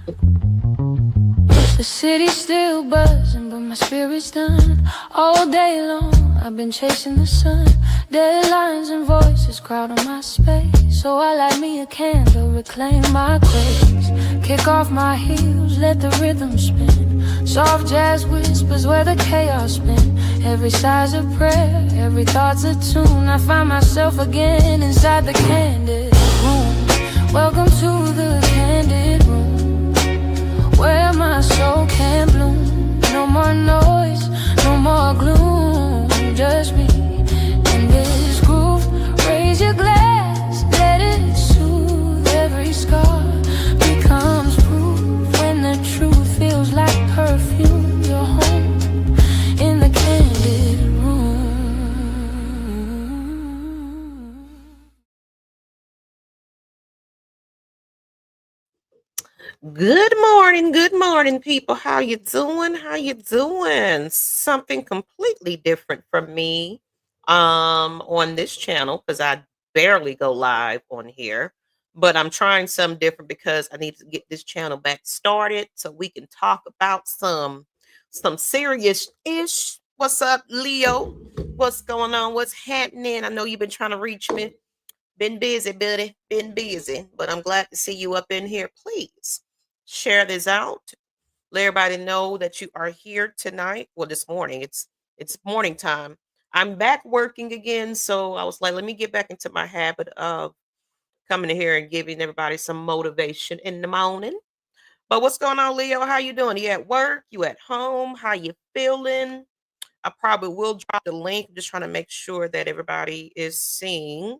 The city's still buzzing, but my spirit's done. All day long, I've been chasing the sun. Deadlines and voices crowding my space. So I light me a candle, reclaim my grace. Kick off my heels, let the rhythm spin. Soft jazz whispers where the chaos spin. Every sigh's a prayer, every thought's a tune. I find myself again inside the candid room. Welcome to the candid room, where my soul can bloom. No more noise, no more gloom. Just me and this groove. Raise your glass, let it soothe. Every scar becomes proof. When the truth feels like perfume, you're home in the candid room. Good morning, people. How you doing? How you doing? Something completely different from me on this channel because I barely go live on here. But I'm trying something different because I need to get this channel back started so we can talk about some serious ish. What's up, Leo? What's going on? What's happening? I know you've been trying to reach me. Been busy, buddy. Been busy. But I'm glad to see you up in here. Please share this out. Let everybody know that you are here tonight. Well, this morning. It's morning time. I'm back working again, so I was like, let me get back into my habit of coming in here and giving everybody some motivation in the morning. But what's going on, Leo? How you doing? You at work? You at home? How you feeling? I probably will drop the link. I'm just trying to make sure that everybody is seeing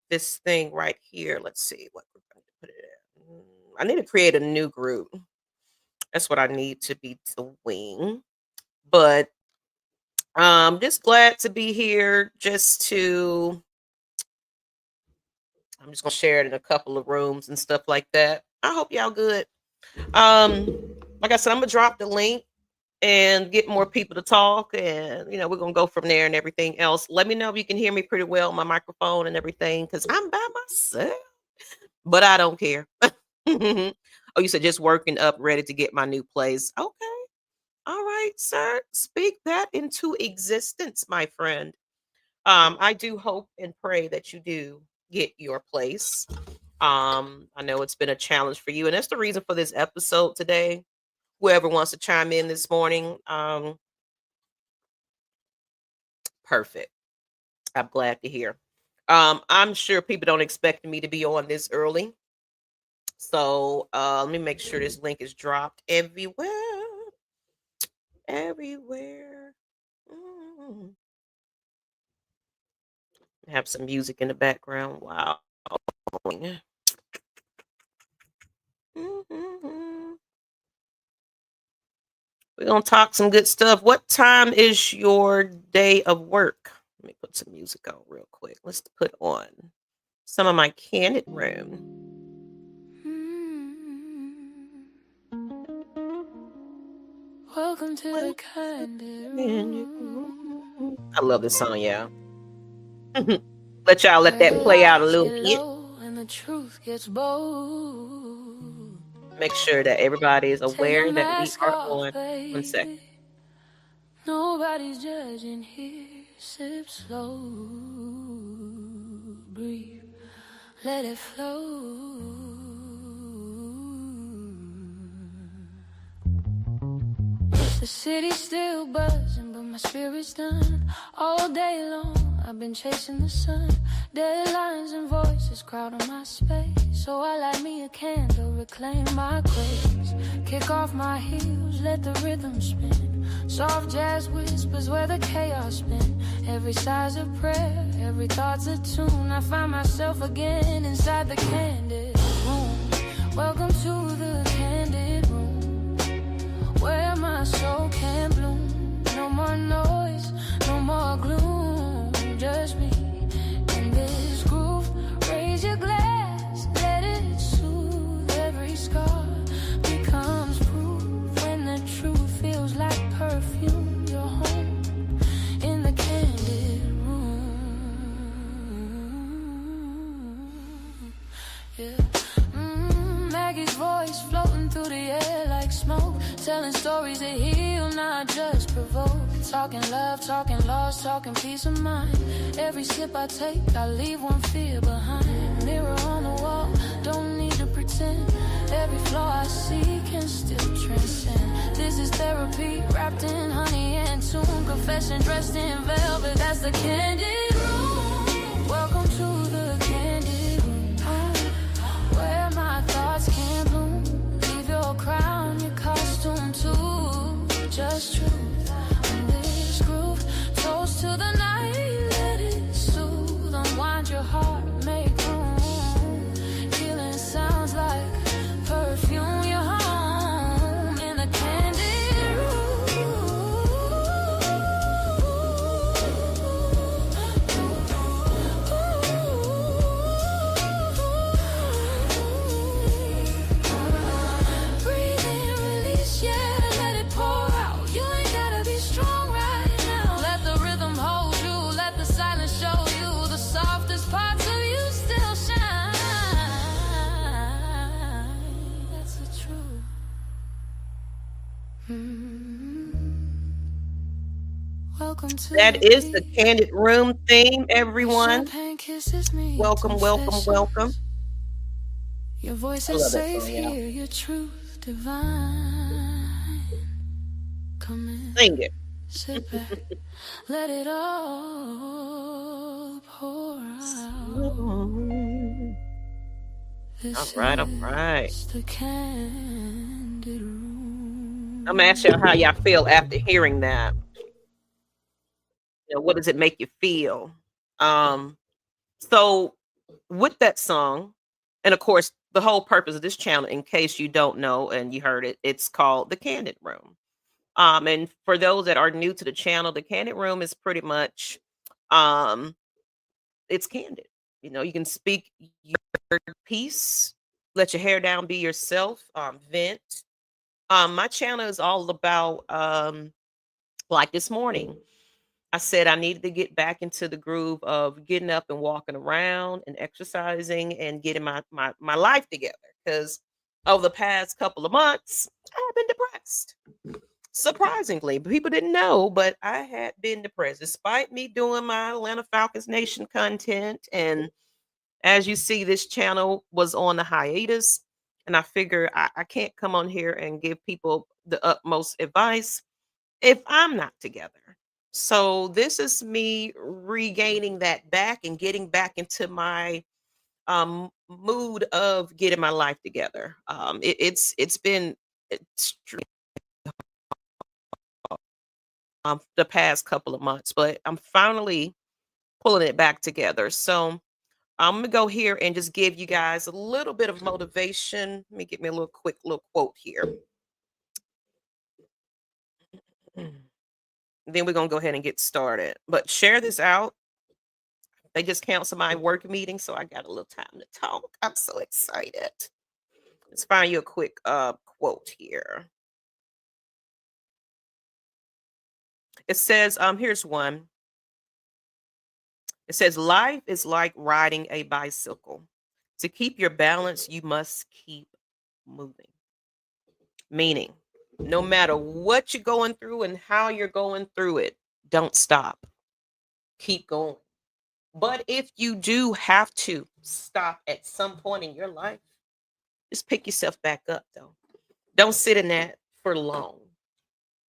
this thing right here. Let's see what group I need to put it in. I need to create a new group. That's what I need to be doing. But just glad to be here. I'm just gonna share it in a couple of rooms and stuff like that. I hope y'all good. Like I said, I'm gonna drop the link and get more people to talk, and we're gonna go from there and everything else. Let me know if you can hear me pretty well on my microphone and everything, because I'm by myself. But I don't care. Oh, you said just working up, ready to get my new place. Okay. All right, sir. Speak that into existence, my friend. I do hope and pray that you do get your place. I know it's been a challenge for you, and that's the reason for this episode today. Whoever wants to chime in this morning, perfect. I'm glad to hear. I'm sure people don't expect me to be on this early. So let me make sure this link is dropped everywhere. Everywhere. Have some music in the background. Wow. We're going to talk some good stuff. What time is your day of work? Let me put some music on real quick. Let's put on some of my candid room. Welcome to the candid room. I love this song, yeah. Let y'all let that play out a little bit. And the truth gets bold. Make sure that everybody is aware that we are on. 1 second. Nobody's judging here. Sip slow. Breathe. Let it flow. The city's still buzzing, but my spirit's done. All day long, I've been chasing the sun. Deadlines and voices crowding my space. So I light me a candle, reclaim my grace. Kick off my heels, let the rhythm spin. Soft jazz whispers where the chaos spin. Every sigh's a prayer, every thought's a tune. I find myself again inside the candid room. Welcome to the candid room, where my soul can bloom. No more noise, no more gloom. Just me and this groove. Raise your glass, let it soothe. Every scar becomes proof. When the truth feels like perfume, you're home in the candid room. Yeah. Maggie's voice Telling stories that heal, not just provoke. Talking love, talking loss, talking peace of mind. Every sip I take, I leave one fear behind. Mirror on the wall, don't need to pretend. Every flaw I see can still transcend. This is therapy, wrapped in honey and tune. Confession dressed in velvet, that's the candid room. Welcome to the candid room, where my thoughts can bloom. Leave your crown, your costume too. Just truth on this groove. Toast to the night, let it soothe. Unwind your heart, make room. Healing sounds like perfume. You're home in the candid Breathe in, release, yeah, let it pour out. You ain't gotta be strong right now. Let the rhythm hold you, let the silence show you the softest parts of you still shine. That's the truth. Welcome to That the is the beat. Candid Room theme, everyone. Champagne kisses me, Welcome, welcome, welcome. confessions. Your voice I is love that safe song, y'all. here, your truth divine. Come in, Sing it. sit back, let it all pour out. All This right, all right. is the candid I'm gonna room. ask y'all how y'all feel after hearing that. What does it make you feel? Um, so with that song, and of course, the whole purpose of this channel, in case you don't know and you heard it, it's called the Candid Room. And for those that are new to the channel, the Candid Room is pretty much, um, it's candid. You can speak your piece, let your hair down, be yourself, vent. My channel is all about, like this morning, I said I needed to get back into the groove of getting up and walking around and exercising and getting my life together. Because over the past couple of months, I have been depressed. Surprisingly, people didn't know, but I had been depressed despite me doing my Atlanta Falcons Nation content. And as you see, this channel was on a hiatus. And I figure I can't come on here and give people the utmost advice if I'm not together. So this is me regaining that back and getting back into my mood of getting my life together. It's been extreme the past couple of months, but I'm finally pulling it back together. So I'm gonna go here and just give you guys a little bit of motivation. Let me get me a little quick little quote here. Then we're gonna go ahead and get started. But share this out. They just canceled my work meeting, so I got a little time to talk. I'm so excited. Let's find you a quick quote here. It says, here's one. It says, life is like riding a bicycle. To keep your balance, you must keep moving. Meaning, no matter what you're going through and how you're going through it, don't stop. Keep going. But if you do have to stop at some point in your life, just pick yourself back up, though. Don't sit in that for long.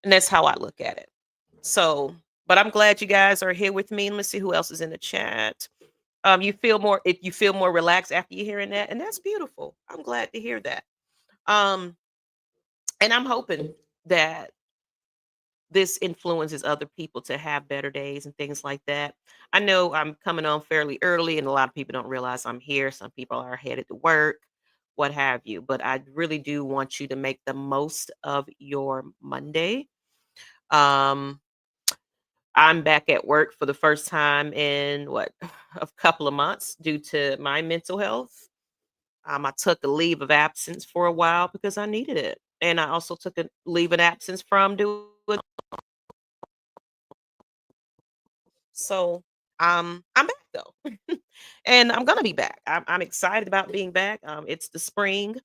And that's how I look at it. So, but I'm glad you guys are here with me. Let's see who else is in the chat. You feel more if you feel more relaxed after you hearing that, and that's beautiful. I'm glad to hear that. Um, and I'm hoping that this influences other people to have better days and things like that. I know I'm coming on fairly early, and a lot of people don't realize I'm here. Some people are headed to work, what have you. But I really do want you to make the most of your Monday. Um, I'm back at work for the first time in what a couple of months due to my mental health. I took a leave of absence for a while because I needed it, and I also took a leave of absence from doing. So I'm back though, and I'm gonna be back. I'm excited about being back. It's the spring,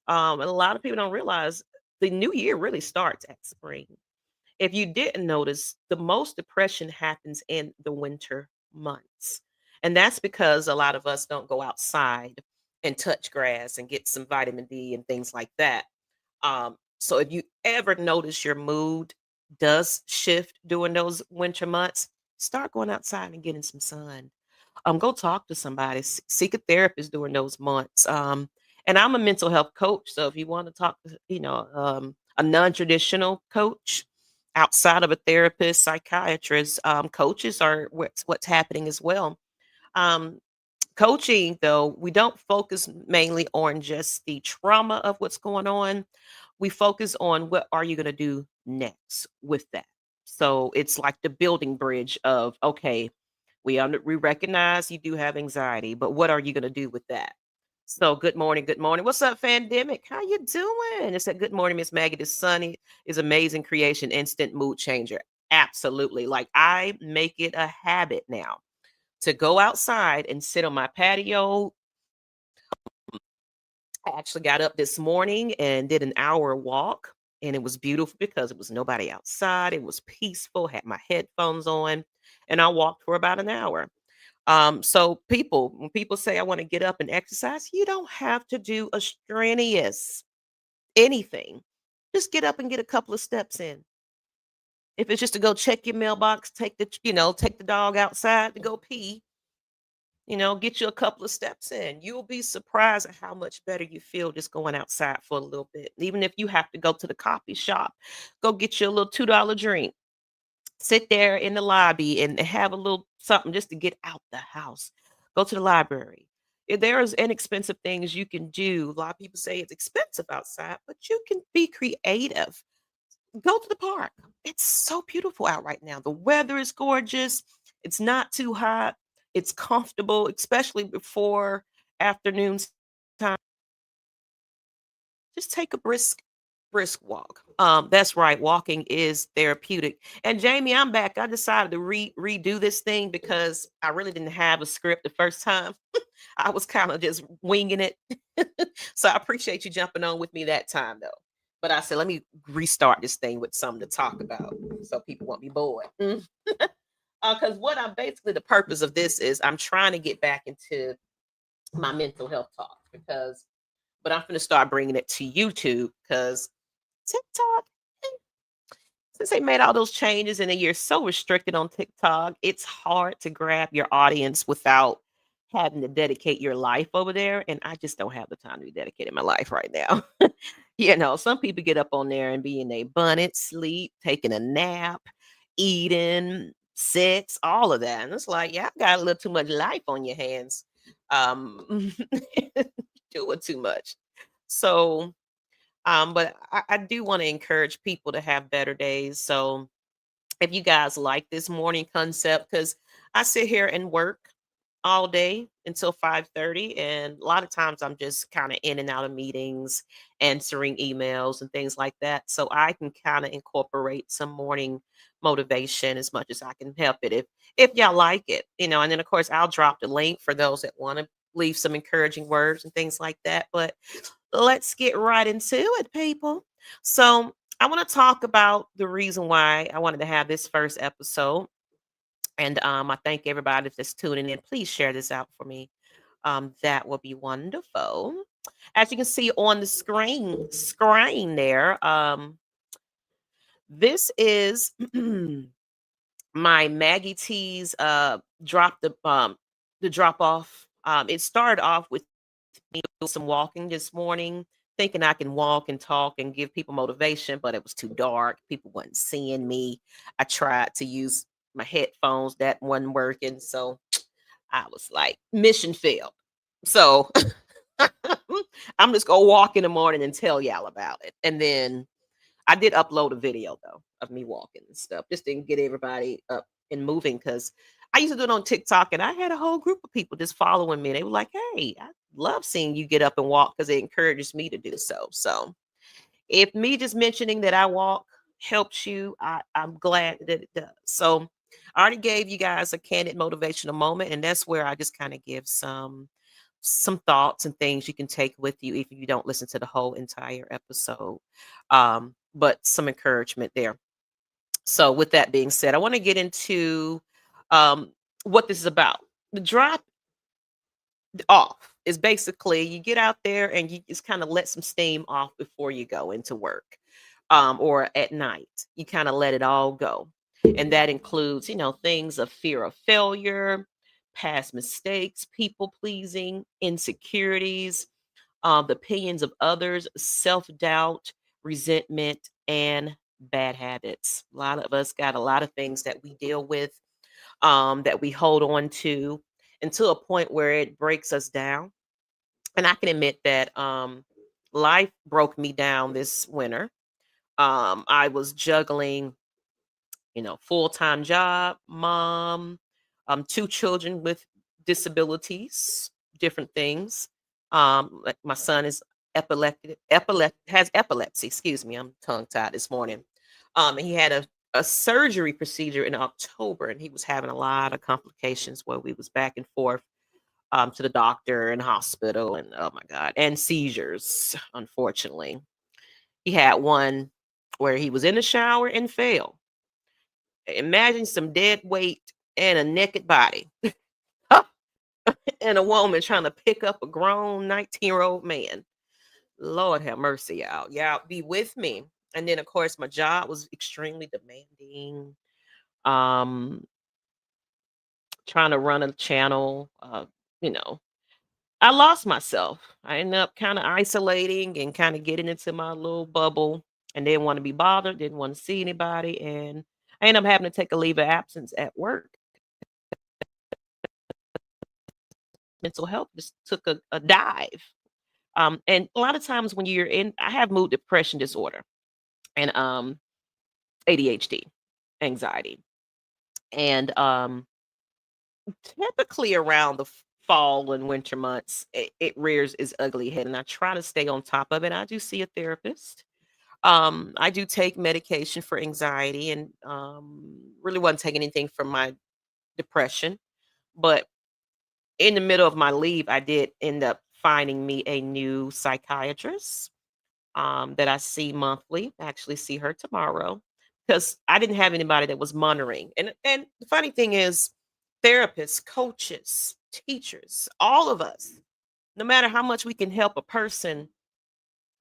and a lot of people don't realize the new year really starts at spring. If you didn't notice, the most depression happens in the winter months. And that's because a lot of us don't go outside and touch grass and get some vitamin D and things like that. So if you ever notice your mood does shift during those winter months, start going outside and getting some sun. Go talk to somebody, seek a therapist during those months. And I'm a mental health coach, so if you want to talk to, a non-traditional coach outside of a therapist, psychiatrist, coaches are what's happening as well. Um, Coaching, though, we don't focus mainly on just the trauma of what's going on. We focus on what are you going to do next with that. So it's like the building bridge of, okay, we recognize you do have anxiety, but what are you going to do with that? So good morning, good morning. What's up, Fandemic? How you doing? It's a good morning, Miss Maggie. The sunny is amazing creation, instant mood changer. Absolutely. Like I make it a habit now to go outside and sit on my patio. I actually got up this morning and did an hour walk, and it was beautiful because it was nobody outside. It was peaceful, had my headphones on, and I walked for about an hour. So when people say I want to get up and exercise, you don't have to do a strenuous anything. Just get up and get a couple of steps in. If it's just to go check your mailbox, take the dog outside to go pee, get you a couple of steps in. You'll be surprised at how much better you feel just going outside for a little bit. Even if you have to go to the coffee shop, go get you a little $2 drink. Sit there in the lobby and have a little something just to get out the house. Go to the library. There's inexpensive things you can do. A lot of people say it's expensive outside, but you can be creative. Go to the park. It's so beautiful out right now. The weather is gorgeous. It's not too hot. It's comfortable, especially before afternoon time. Just take a brisk walk. That's right. Walking is therapeutic. And Jamie, I'm back. I decided to redo this thing because I really didn't have a script the first time. I was kind of just winging it. So I appreciate you jumping on with me that time though. But I said, let me restart this thing with something to talk about so people won't be bored. Because what I'm basically the purpose of this is I'm trying to get back into my mental health talk but I'm going to start bringing it to YouTube because TikTok, since they made all those changes and then you're so restricted on TikTok, it's hard to grab your audience without having to dedicate your life over there. And I just don't have the time to be dedicating my life right now. Some people get up on there and be in a bonnet, sleep, taking a nap, eating, sex, all of that. And it's like, yeah, I got a little too much life on your hands. Um, doing too much. So, but I do want to encourage people to have better days. So if you guys like this morning concept, because I sit here and work all day until 5:30, and a lot of times I'm just kind of in and out of meetings, answering emails and things like that. So I can kind of incorporate some morning motivation as much as I can help it if y'all like it, and then of course I'll drop the link for those that want to leave some encouraging words and things like that. But let's get right into it, people. So I want to talk about the reason why I wanted to have this first episode. And I thank everybody that's tuning in. Please share this out for me. That will be wonderful. As you can see on the screen there, this is my Maggie T's the drop off. It started off with me doing some walking this morning, thinking I can walk and talk and give people motivation, but it was too dark. People wasn't seeing me. I tried to use my headphones, that wasn't working. So I was like, mission failed. So I'm just gonna walk in the morning and tell y'all about it. And then I did upload a video though of me walking and stuff. Just didn't get everybody up and moving because I used to do it on TikTok and I had a whole group of people just following me. They were like, "Hey, I love seeing you get up and walk because it encourages me to do so." So if me just mentioning that I walk helps you, I'm glad that it does. So I already gave you guys a candid motivational moment, and that's where I just kind of give some some thoughts and things you can take with you if you don't listen to the whole entire episode. But some encouragement there. So, with that being said, I want to get into um, what this is about. The drop off is basically you get out there and you just kind of let some steam off before you go into work, or at night. You kind of let it all go. And that includes, things of fear of failure, past mistakes, people pleasing, insecurities, the opinions of others, self doubt, resentment, and bad habits. A lot of us got a lot of things that we deal with, that we hold on to, and to a point where it breaks us down. And I can admit that life broke me down this winter. I was juggling, full-time job, mom, two children with disabilities, different things. Like my son is has epilepsy. Excuse me, I'm tongue tied this morning. And he had a surgery procedure in October, and he was having a lot of complications where we was back and forth to the doctor and hospital, and oh my god, and seizures. Unfortunately, he had one where he was in the shower and fell. Imagine some dead weight and a naked body and a woman trying to pick up a grown 19-year-old man. Lord have mercy, y'all. Y'all be with me. And then, of course, my job was extremely demanding. Um, Trying to run a channel, you know, I lost myself. I ended up kind of isolating and kind of getting into my little bubble and didn't want to be bothered, didn't want to see anybody. And I ended up having to take a leave of absence at work. Mental health just took a dive. And a lot of times when I have mood depression disorder and ADHD, anxiety. And typically around the fall and winter months, it rears its ugly head. And I try to stay on top of it. I do see a therapist. I do take medication for anxiety and really wasn't taking anything for my depression. But in the middle of my leave, I did end up finding me a new psychiatrist that I see monthly. I actually see her tomorrow because I didn't have anybody that was monitoring. And the funny thing is, therapists, coaches, teachers, all of us, no matter how much we can help a person,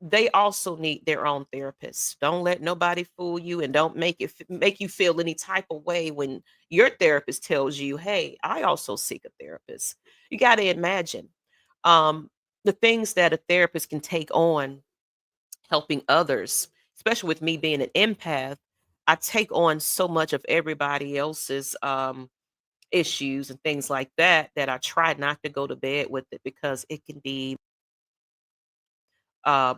they also need their own therapist. Don't let nobody fool you, and don't make you feel any type of way when your therapist tells you, "Hey, I also seek a therapist." You got to imagine um, the things that a therapist can take on helping others, especially with me being an empath. I take on so much of everybody else's issues and things like that that I try not to go to bed with it because it can be uh,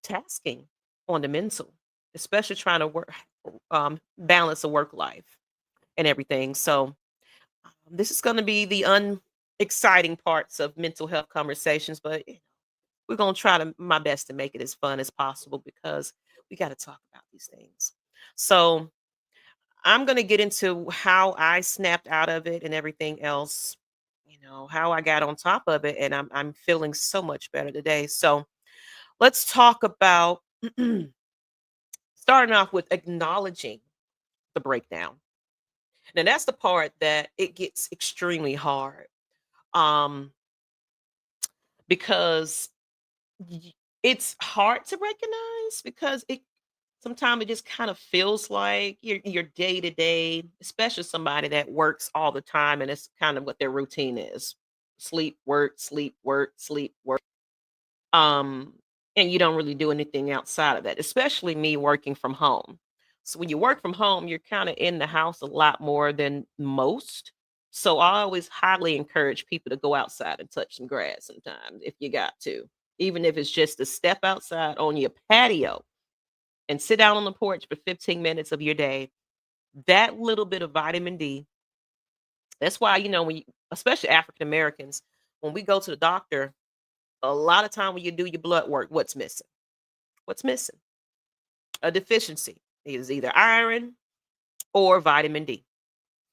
tasking on the mental, especially trying to balance a work life and everything. So this is going to be the unexciting parts of mental health conversations, but we're going to try to my best to make it as fun as possible because we got to talk about these things. So I'm going to get into how I snapped out of it and everything else. How I got on top of it, and I'm feeling so much better today. So let's talk about starting off with acknowledging the breakdown. Now that's the part that it gets extremely hard, um, because it's hard to recognize because it sometimes it just kind of feels like your day to day, especially somebody that works all the time and it's kind of what their routine is: sleep, work, sleep, work, sleep, work. Um, and you don't really do anything outside of that, especially me working from home. So when you work from home, you're kind of in the house a lot more than most. So I always highly encourage people to go outside and touch some grass sometimes if you got to, even if it's just to step outside on your patio and sit down on the porch for 15 minutes of your day. That little bit of vitamin D. That's why, when especially African Americans, when we go to the doctor, a lot of time when you do your blood work, what's missing? What's missing? A deficiency is either iron or vitamin D.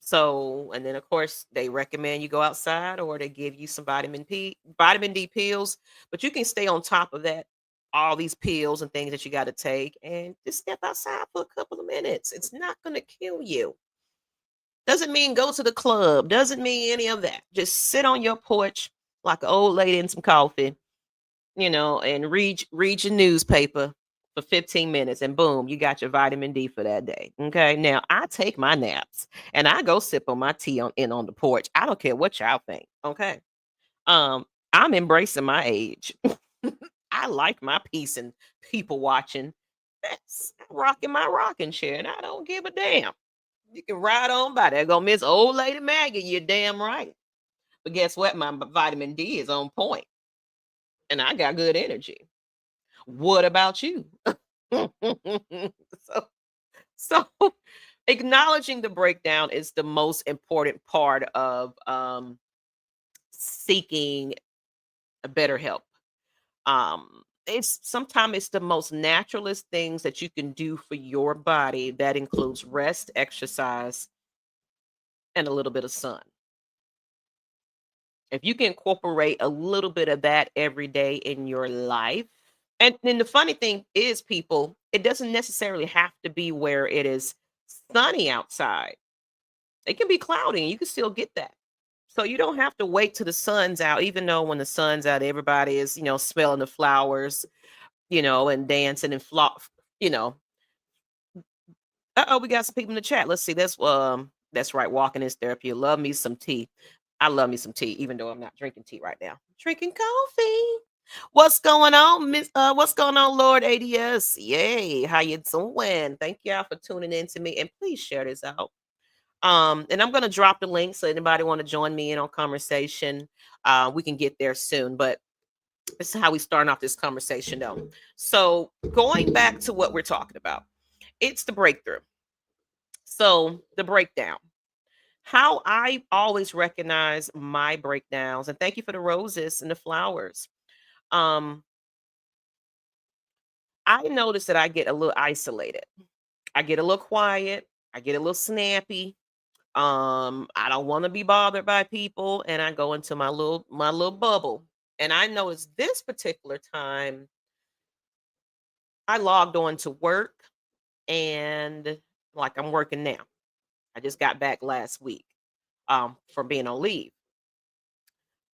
So, and then of course they recommend you go outside or they give you some vitamin D pills, but you can stay on top of that, all these pills and things that you got to take and just step outside for a couple of minutes. It's not going to kill you. Doesn't mean go to the club, doesn't mean any of that. Just sit on your porch like an old lady in some coffee, and read your newspaper for 15 minutes and boom, you got your vitamin D for that day. Okay. Now I take my naps and I go sip on my tea on the porch. I don't care what y'all think. Okay. I'm embracing my age. I like my peace and people watching. That's rocking my rocking chair, and I don't give a damn. You can ride on by. There go Miss Old Lady Maggie. You're damn right. But guess what? My vitamin D is on point, and I got good energy. What about you? so, so acknowledging the breakdown is the most important part of seeking a better help. It's sometimes it's the most naturalist things that you can do for your body. That includes rest, exercise, and a little bit of sun. If you can incorporate a little bit of that every day in your life. And then the funny thing is, people, it doesn't necessarily have to be where it is sunny outside. It can be cloudy and you can still get that. So you don't have to wait till the sun's out, even though when the sun's out, everybody is, smelling the flowers, and dancing and you know. We got some people in the chat. Let's see. That's right. Walking is therapy. Love me some tea. I love me some tea, even though I'm not drinking tea right now. Drinking coffee. What's going on, Miss? What's going on, Lord ADS? Yay! How you doing? Thank y'all for tuning in to me, and please share this out. And I'm gonna drop the link so anybody want to join me in on conversation. We can get there soon, but this is how we starting off this conversation, though. So going back to what we're talking about, it's the breakthrough. So the breakdown. How I always recognize my breakdowns, and thank you for the roses and the flowers. Um, I notice that I get a little isolated. I get a little quiet. I get a little snappy. I don't want to be bothered by people, and I go into my little bubble. And I noticed this particular time I logged on to work, and like I'm working now. I just got back last week from being on leave.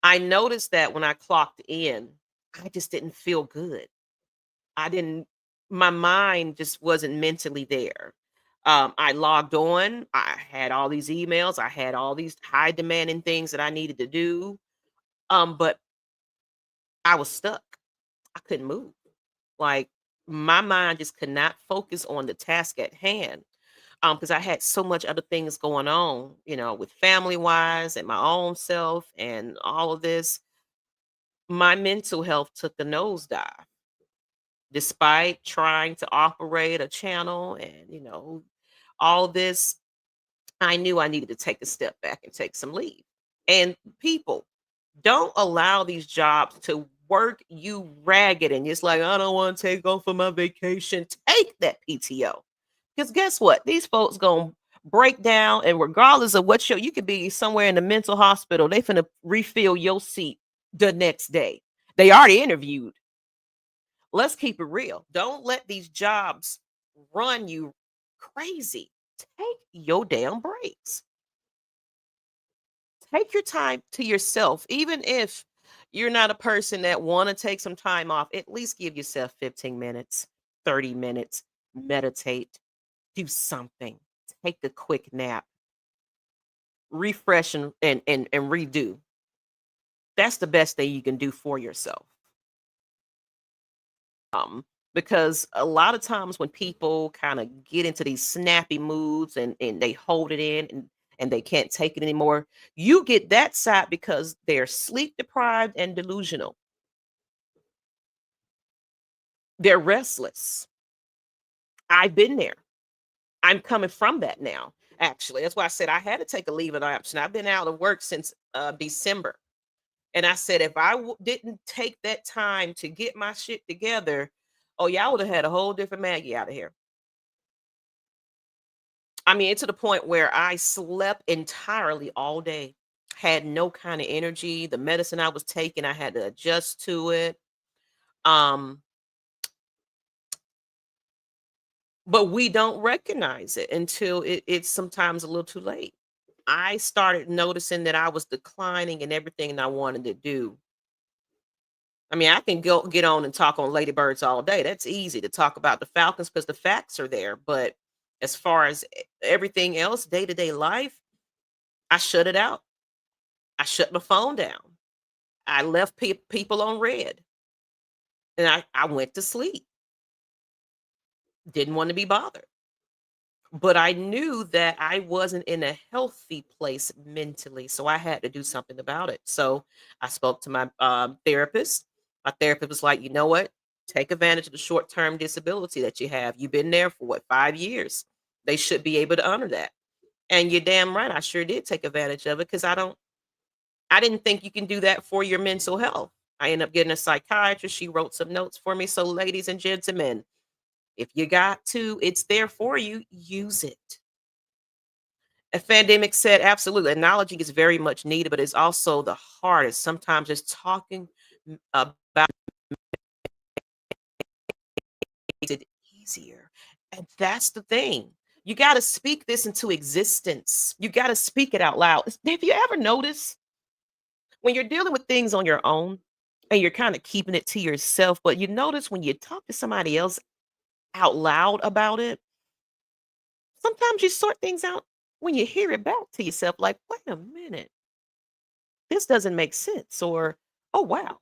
I noticed that when I clocked in, I just didn't feel good. I didn't My mind just wasn't mentally there. I logged on, I had all these emails, I had all these high demanding things that I needed to do. But I was stuck. I couldn't move. Like my mind just could not focus on the task at hand. Because I had so much other things going on, with family wise and my own self and all of this. My mental health took a nosedive despite trying to operate a channel and all this. I knew I needed to take a step back and take some leave. And people, don't allow these jobs to work you ragged and it's like, I don't want to take off for my vacation. Take that PTO. Because guess what? These folks gonna break down, and regardless of what you could be somewhere in the mental hospital, they finna refill your seat the next day. They already interviewed. Let's keep it real. Don't let these jobs run you crazy. Take your damn breaks. Take your time to yourself. Even if you're not a person that want to take some time off, at least give yourself 15 minutes, 30 minutes, meditate, do something. Take a quick nap, refresh and redo. That's the best thing you can do for yourself. um, because a lot of times when people kind of get into these snappy moods and they hold it in and they can't take it anymore, you get that side because they're sleep deprived and delusional. They're restless. I've been there. I'm coming from that now. Actually, that's why I said I had to take a leave of absence. I've been out of work since December. And I said, if I didn't take that time to get my shit together, oh, y'all would have had a whole different Maggie out of here. I mean, it's to the point where I slept entirely all day, had no kind of energy. The medicine I was taking, I had to adjust to it. Um, but we don't recognize it until it's sometimes a little too late. I started noticing that I was declining in everything I wanted to do. I mean, I can go get on and talk on ladybirds all day. That's easy to talk about the Falcons because the facts are there. But as far as everything else, day to day life, I shut it out. I shut my phone down. I left people on red, and I went to sleep. Didn't want to be bothered. But I knew that I wasn't in a healthy place mentally, so I had to do something about it. So I spoke to my therapist. My therapist was like, "You know what? Take advantage of the short-term disability that you have. You've been there for what, 5 years? They should be able to honor that." And you're damn right. I sure did take advantage of it because I didn't think you can do that for your mental health. I ended up getting a psychiatrist. She wrote some notes for me. So, ladies and gentlemen, if you got to, it's there for you. Use it. A pandemic said, absolutely. Acknowledging is very much needed, but it's also the hardest. Sometimes just talking about it easier. And that's the thing. You got to speak this into existence. You got to speak it out loud. Have you ever noticed when you're dealing with things on your own and you're kind of keeping it to yourself, but you notice when you talk to somebody else out loud about it, sometimes you sort things out when you hear it back to yourself, like, wait a minute, this doesn't make sense. Or, oh, wow,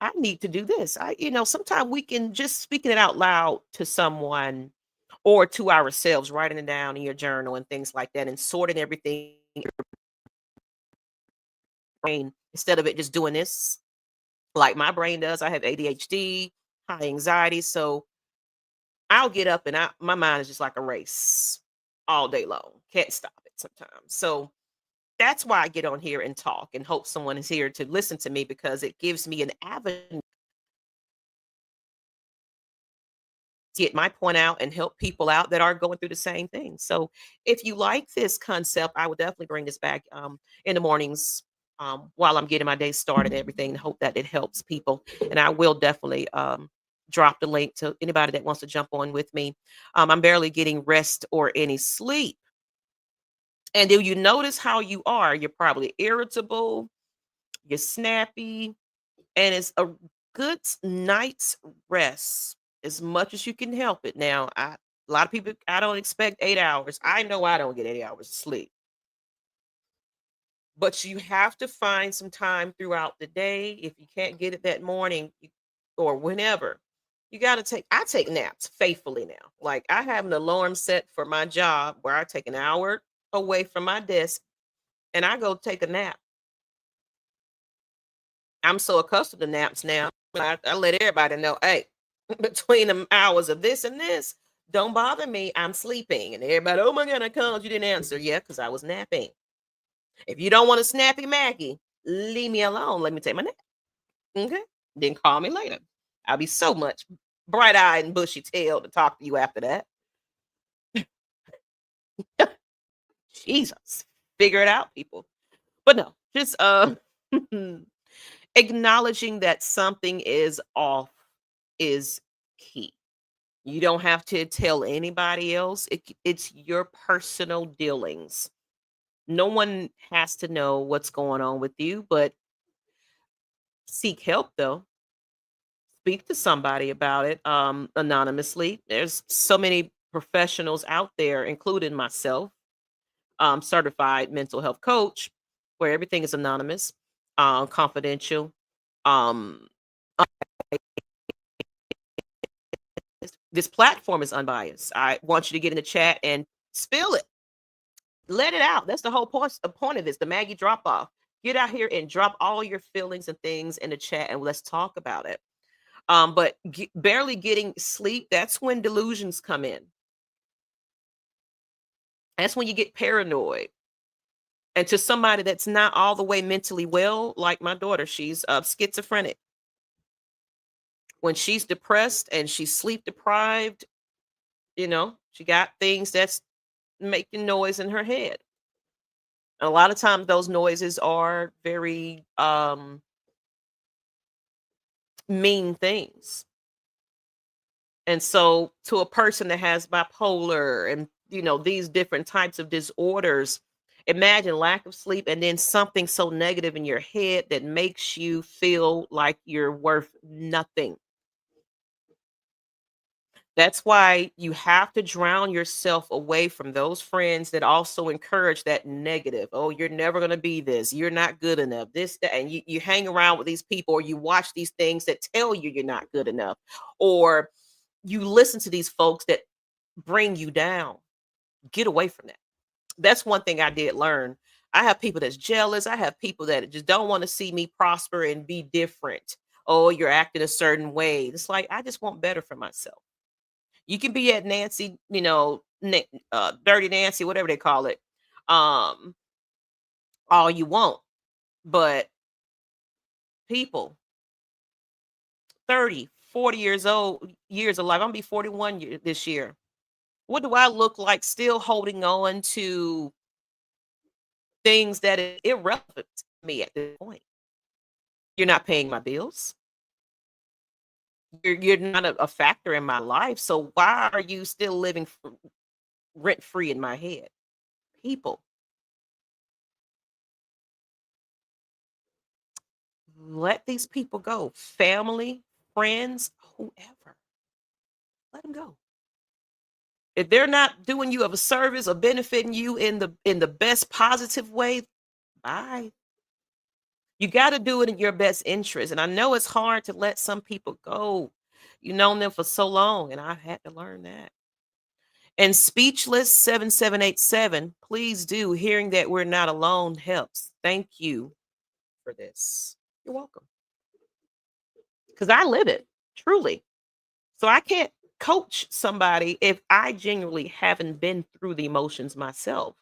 I need to do this. Sometimes we can just speaking it out loud to someone or to ourselves, writing it down in your journal and things like that, and sorting everything in your brain instead of it just doing this like my brain does. I have ADHD, high anxiety. So I'll get up and my mind is just like a race all day long. Can't stop it sometimes. So that's why I get on here and talk and hope someone is here to listen to me because it gives me an avenue to get my point out and help people out that are going through the same thing. So if you like this concept, I would definitely bring this back in the mornings while I'm getting my day started and everything and hope that it helps people. And I will definitely drop the link to anybody that wants to jump on with me. I'm barely getting rest or any sleep. And do you notice how you are? You're probably irritable, you're snappy, and it's a good night's rest as much as you can help it. Now, a lot of people, I don't expect 8 hours. I know I don't get 8 hours of sleep, but you have to find some time throughout the day. If you can't get it that morning or whenever, you got to I take naps faithfully now. Like I have an alarm set for my job where I take an hour away from my desk and I go take a nap. I'm so accustomed to naps now. I let everybody know, hey, between the hours of this and this, don't bother me. I'm sleeping. And everybody, oh my God, I called. You didn't answer. Yeah, because I was napping. If you don't want a snappy Maggie, leave me alone. Let me take my nap. Okay. Then call me later. I'll be so much bright eyed and bushy tailed to talk to you after that. Jesus. Figure it out, people. But no, just acknowledging that something is off is key. You don't have to tell anybody else. It's your personal dealings. No one has to know what's going on with you, but seek help though. Speak to somebody about it anonymously. There's so many professionals out there, including myself, certified mental health coach, where everything is anonymous, confidential. Um, this platform is unbiased. I want you to get in the chat and spill it. Let it out. That's the whole point of this, the Maggie drop off. Get out here and drop all your feelings and things in the chat and let's talk about it. But barely getting sleep, that's when delusions come in. That's when you get paranoid. And to somebody that's not all the way mentally well, like my daughter, she's schizophrenic. When she's depressed and she's sleep deprived, she got things that's making noise in her head. A lot of times those noises are very mean things. And so to a person that has bipolar and these different types of disorders, imagine lack of sleep and then something so negative in your head that makes you feel like you're worth nothing. That's why you have to drown yourself away from those friends that also encourage that negative. Oh, you're never going to be this. You're not good enough. This, that. And you hang around with these people or you watch these things that tell you you're not good enough. Or you listen to these folks that bring you down. Get away from that. That's one thing I did learn. I have people that's jealous. I have people that just don't want to see me prosper and be different. Oh, you're acting a certain way. It's like I just want better for myself. You can be at Nancy, Dirty Nancy, whatever they call it, um, all you want. But people, 30, 40 years old, years of life. I'm gonna be this year. What do I look like still holding on to things that is irrelevant to me at this point? You're not paying my bills. You're not a factor in my life. So why are you still living rent free in my head? People, let these people go. Family, friends, whoever, let them go. If they're not doing you of a service or benefiting you in the best positive way, bye. You got to do it in your best interest. And I know it's hard to let some people go. You've known them for so long, and I've had to learn that. And Speechless 7787, please do. Hearing that we're not alone helps. Thank you for this. You're welcome. Because I live it, truly. So I can't coach somebody if I genuinely haven't been through the emotions myself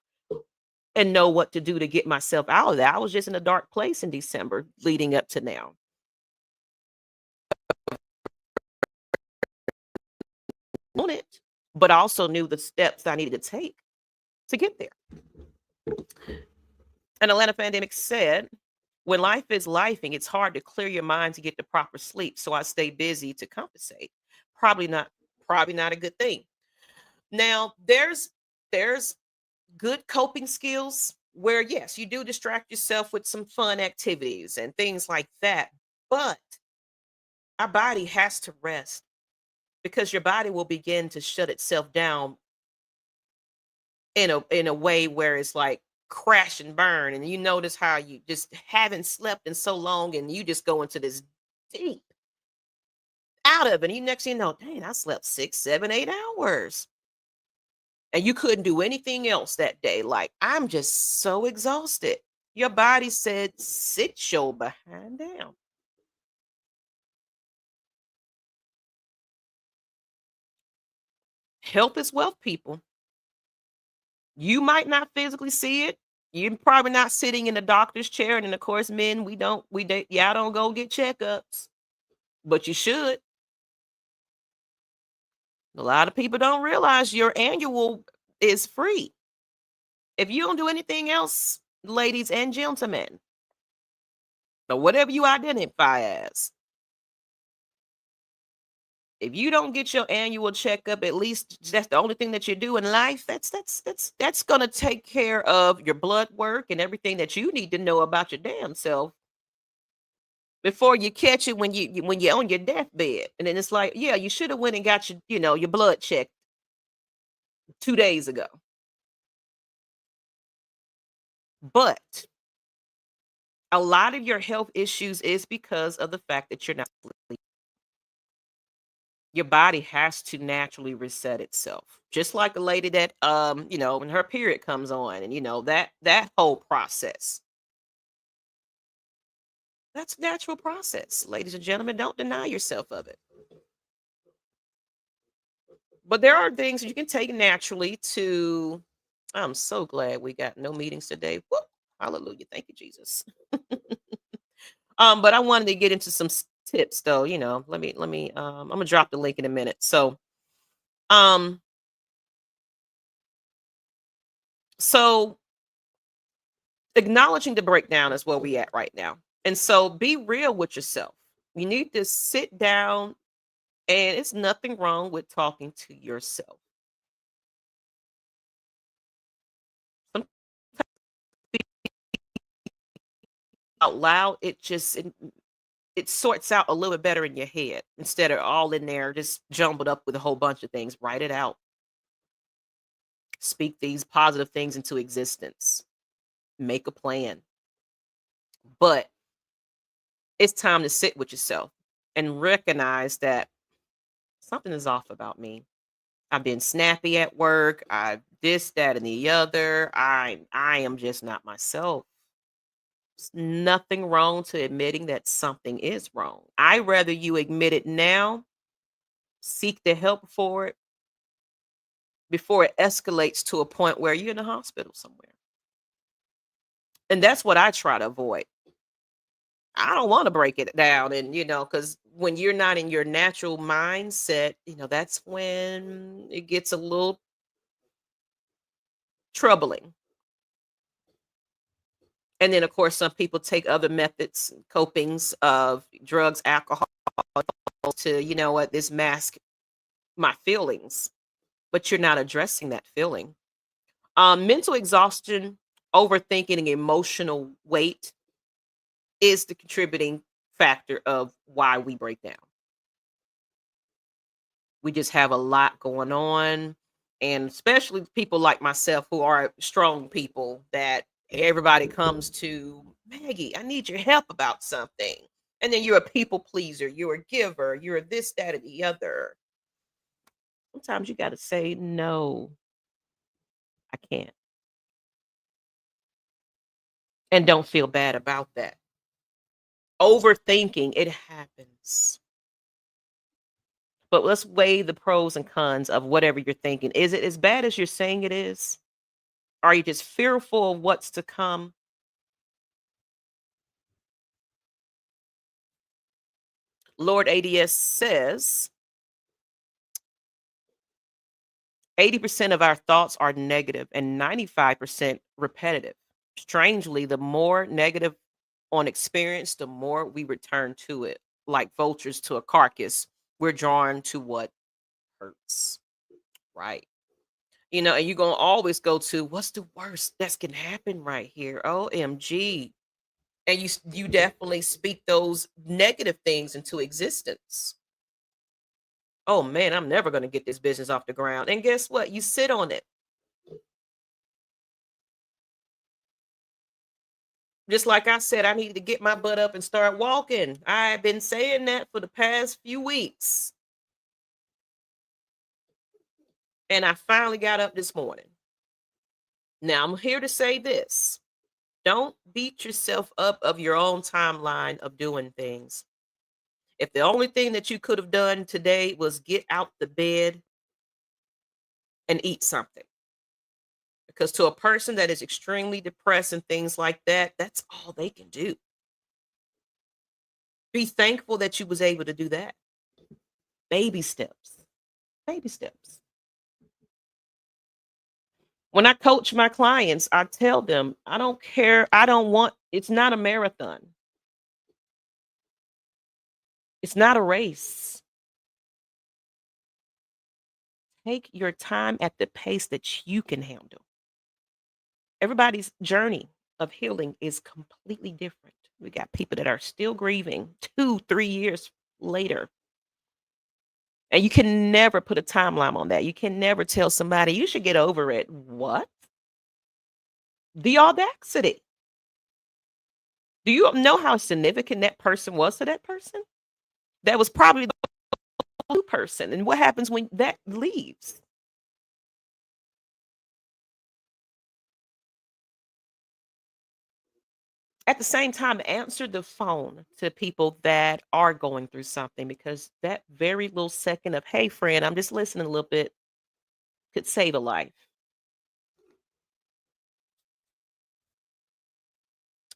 and know what to do to get myself out of that. I was just in a dark place in December leading up to now. On it, but also knew the steps I needed to take to get there. An Atlanta pandemic said, when life is lifing, it's hard to clear your mind to get the proper sleep. So I stay busy to compensate. Probably not, probably not a good thing. Now, there's good coping skills where yes, you do distract yourself with some fun activities and things like that. But our body has to rest because your body will begin to shut itself down in a way where it's like crash and burn, and you notice how you just haven't slept in so long and you just go into this deep out of it, and you next thing you know, dang, I slept 6 7 8 hours and you couldn't do anything else that day. Like, I'm just so exhausted. Your body said, sit your behind down. Health is wealth, people. You might not physically see it. You're probably not sitting in a doctor's chair. And then, of course, men, y'all don't go get checkups, but you should. A lot of people don't realize your annual is free. If you don't do anything else, ladies and gentlemen, or whatever you identify as, if you don't get your annual checkup, at least that's the only thing that you do in life. That's gonna take care of your blood work and everything that you need to know about your damn self before you catch it when you're on your deathbed. And then it's like, yeah, you should have went and got your blood checked 2 days ago. But a lot of your health issues is because of the fact that you're not sleeping. Your body has to naturally reset itself. Just like a lady that when her period comes on and that whole process. That's a natural process. Ladies and gentlemen, don't deny yourself of it. But there are things that you can take naturally to I'm so glad we got no meetings today. Woo, hallelujah. Thank you, Jesus. But I wanted to get into some tips though, let me I'm gonna drop the link in a minute. So um So acknowledging the breakdown is where we at right now. And so be real with yourself. You need to sit down, and it's nothing wrong with talking to yourself. Sometimes out loud, it sorts out a little bit better in your head instead of all in there just jumbled up with a whole bunch of things. Write it out. Speak these positive things into existence. Make a plan. But it's time to sit with yourself and recognize that something is off about me. I've been snappy at work. I this, that, and the other. I am just not myself. It's nothing wrong to admitting that something is wrong. I rather you admit it now, seek the help for it before it escalates to a point where you're in the hospital somewhere. And that's what I try to avoid. I don't want to break it down, and because when you're not in your natural mindset, that's when it gets a little troubling. And then, of course, some people take other methods, copings of drugs, alcohol to, what, this mask my feelings, but you're not addressing that feeling. Mental exhaustion, overthinking, and emotional weight is the contributing factor of why we break down. We just have a lot going on. And especially people like myself who are strong people that everybody comes to, Maggie, I need your help about something. And then you're a people pleaser, you're a giver, you're this, that, and the other. Sometimes you got to say, no, I can't. And don't feel bad about that. Overthinking, it happens. But let's weigh the pros and cons of whatever you're thinking. Is it as bad as you're saying it is? Are you just fearful of what's to come? Lord ADS says 80% of our thoughts are negative and 95% repetitive. Strangely, the more negative on experience, the more we return to it. Like vultures to a carcass, we're drawn to what hurts, right? And you're going to always go to what's the worst that's can happen right here? OMG. And you definitely speak those negative things into existence. Oh man, I'm never going to get this business off the ground. And guess what? You sit on it. Just like I said, I needed to get my butt up and start walking. I've been saying that for the past few weeks. And I finally got up this morning. Now I'm here to say this. Don't beat yourself up of your own timeline of doing things. If the only thing that you could have done today was get out the bed and eat something. Because to a person that is extremely depressed and things like that, that's all they can do. Be thankful that you was able to do that. Baby steps. Baby steps. When I coach my clients, I tell them, I don't care. I don't want, it's not a marathon. It's not a race. Take your time at the pace that you can handle. Everybody's journey of healing is completely different. We got people that are still grieving 2, 3 years later. And you can never put a timeline on that. You can never tell somebody you should get over it. What? The audacity. Do you know how significant that person was to that person? That was probably the new person. And what happens when that leaves? At the same time, answer the phone to people that are going through something because that very little second of, hey, friend, I'm just listening a little bit could save a life.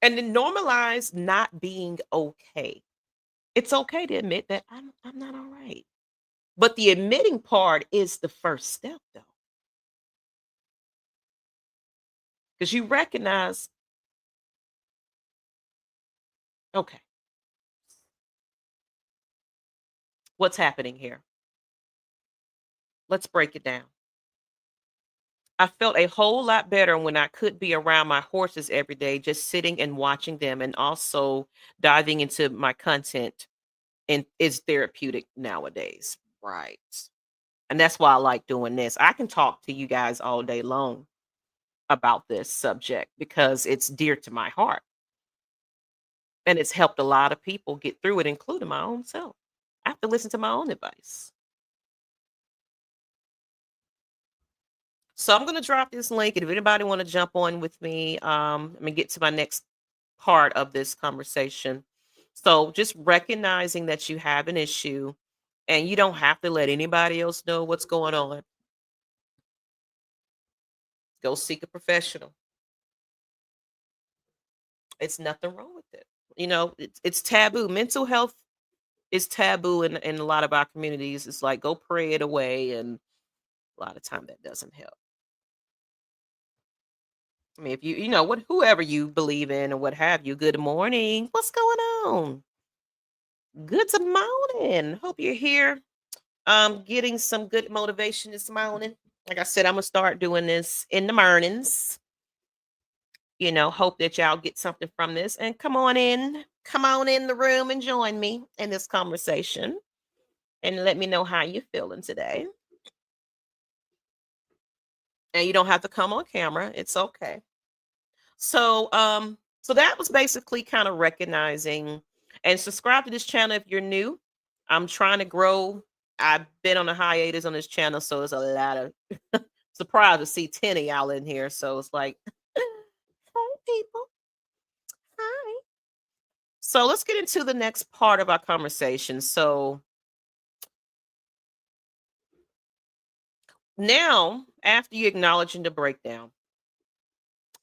And then normalize not being okay. It's okay to admit that I'm not all right. But the admitting part is the first step, though. because you recognize, okay, what's happening here? Let's break it down. I felt a whole lot better when I could be around my horses every day, just sitting and watching them, and also diving into my content. And it's therapeutic nowadays. Right. And that's why I like doing this. I can talk to you guys all day long about this subject because it's dear to my heart. And it's helped a lot of people get through it, including my own self. I have to listen to my own advice. So I'm gonna drop this link, and if anybody want to jump on with me, I'm gonna get to my next part of this conversation. So just recognizing that you have an issue, and you don't have to let anybody else know what's going on. Go seek a professional. It's nothing wrong with it. It's taboo. Mental health is taboo in a lot of our communities. It's like go pray it away, and a lot of time that doesn't help. I mean, if what whoever you believe in or what have you, good morning. What's going on? Good to morning. Hope you're here. Getting some good motivation this morning. Like I said, I'm gonna start doing this in the mornings. Hope that y'all get something from this and come on in. Come on in the room and join me in this conversation and let me know how you're feeling today. And you don't have to come on camera. It's okay. So that was basically kind of recognizing and subscribe to this channel if you're new. I'm trying to grow. I've been on a hiatus on this channel, so it's a lot of surprised to see 10 of y'all in here. So it's like, hi people. Hi. So let's get into the next part of our conversation. So now, after you acknowledging the breakdown,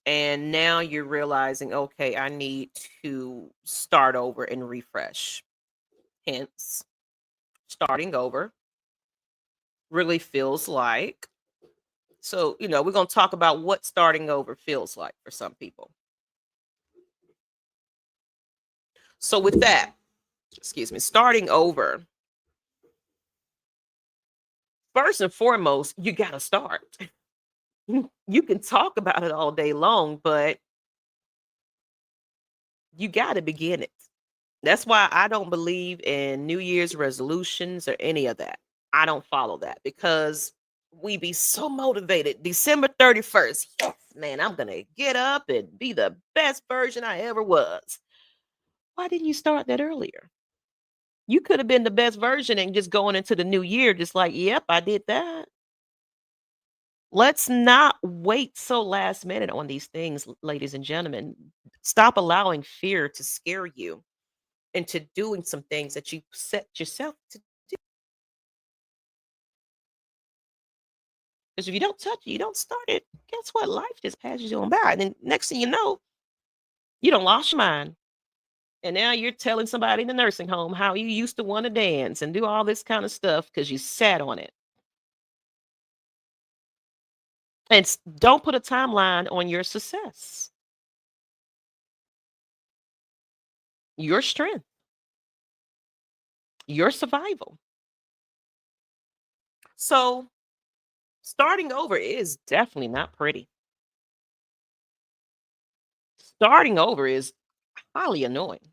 and now you're realizing, okay, I need to start over and refresh. Hence, starting over really feels like. So, we're going to talk about what starting over feels like for some people. So, with that, excuse me, starting over, first and foremost, you got to start. You can talk about it all day long, but you got to begin it. That's why I don't believe in New Year's resolutions or any of that. I don't follow that because we be so motivated. December 31st. Yes, man, I'm going to get up and be the best version I ever was. Why didn't you start that earlier? You could have been the best version and just going into the new year, just like, yep, I did that. Let's not wait so last minute on these things, ladies and gentlemen. Stop allowing fear to scare you into doing some things that you set yourself to do. Because if you don't touch it, you don't start it. Guess what? Life just passes you on by. And then next thing you know, you don't lost your mind. And now you're telling somebody in the nursing home how you used to want to dance and do all this kind of stuff because you sat on it. And don't put a timeline on your success, your strength, your survival. So starting over is definitely not pretty. Starting over is highly annoying.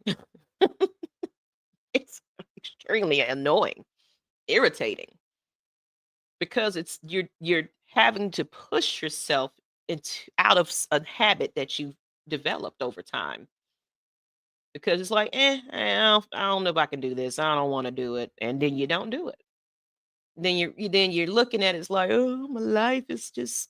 It's extremely annoying, irritating because you're having to push yourself into out of a habit that you've developed over time because it's like, I don't know if I can do this. I don't want to do it, and then you don't do it. Then you're looking at it, it's like, oh, my life is just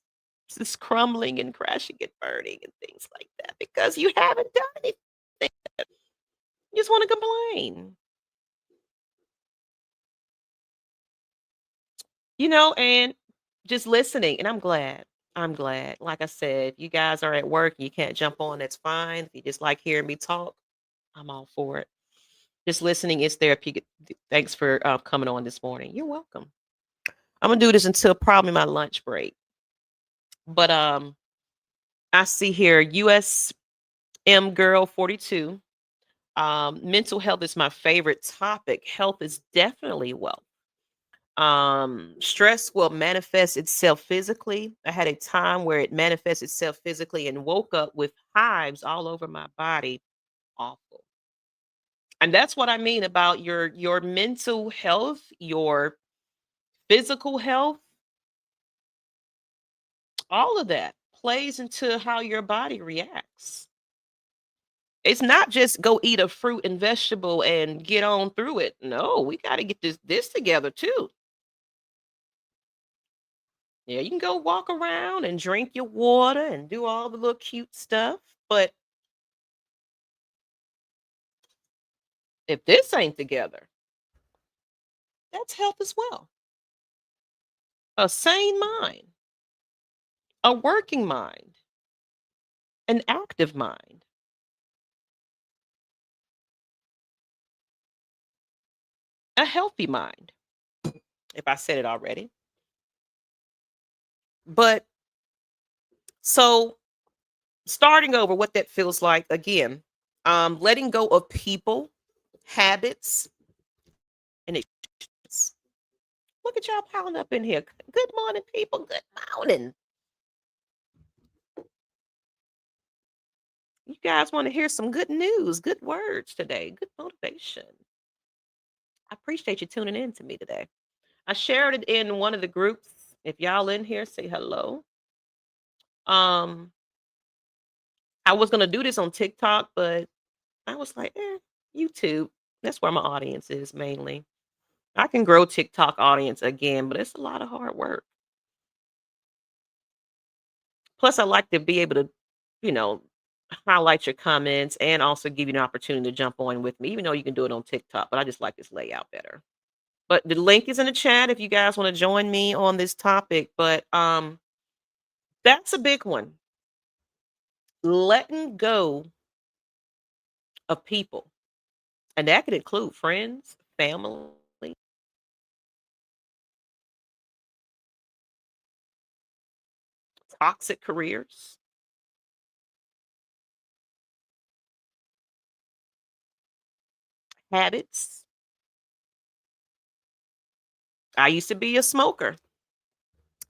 crumbling and crashing and burning and things like that because you haven't done anything. You just want to complain. And just listening. And I'm glad. I'm glad. Like I said, if you guys are at work and you can't jump on, that's fine. If you just like hearing me talk, I'm all for it. Just listening is therapeutic. Thanks for coming on this morning. You're welcome. I'm gonna do this until probably my lunch break. But I see here USM Girl 42. Mental health is my favorite topic. Health is definitely wealth. Stress will manifest itself physically. I had a time where it manifests itself physically and woke up with hives all over my body. Awful. And that's what I mean about your mental health, your physical health, all of that plays into how your body reacts. It's not just go eat a fruit and vegetable and get on through it. No, we got to get this together too. Yeah, you can go walk around and drink your water and do all the little cute stuff, but if this ain't together, that's health as well. A sane mind, a working mind, an active mind, a healthy mind, if I said it already. But so starting over, what that feels like again, letting go of people, habits, and it's look at y'all piling up in here. Good morning, people. Good morning. You guys want to hear some good news, good words today, good motivation. I appreciate you tuning in to me today. I shared it in one of the groups. If y'all in here, say hello. Um, I was gonna do this on TikTok, but I was like, YouTube. That's where my audience is mainly. I can grow TikTok audience again, but it's a lot of hard work. Plus, I like to be able to, you know, highlight your comments and also give you an opportunity to jump on with me, even though you can do it on TikTok. But I just like this layout better. But the link is in the chat if you guys want to join me on this topic. But that's a big one. Letting go of people. And that could include friends, family, toxic careers, habits. I used to be a smoker.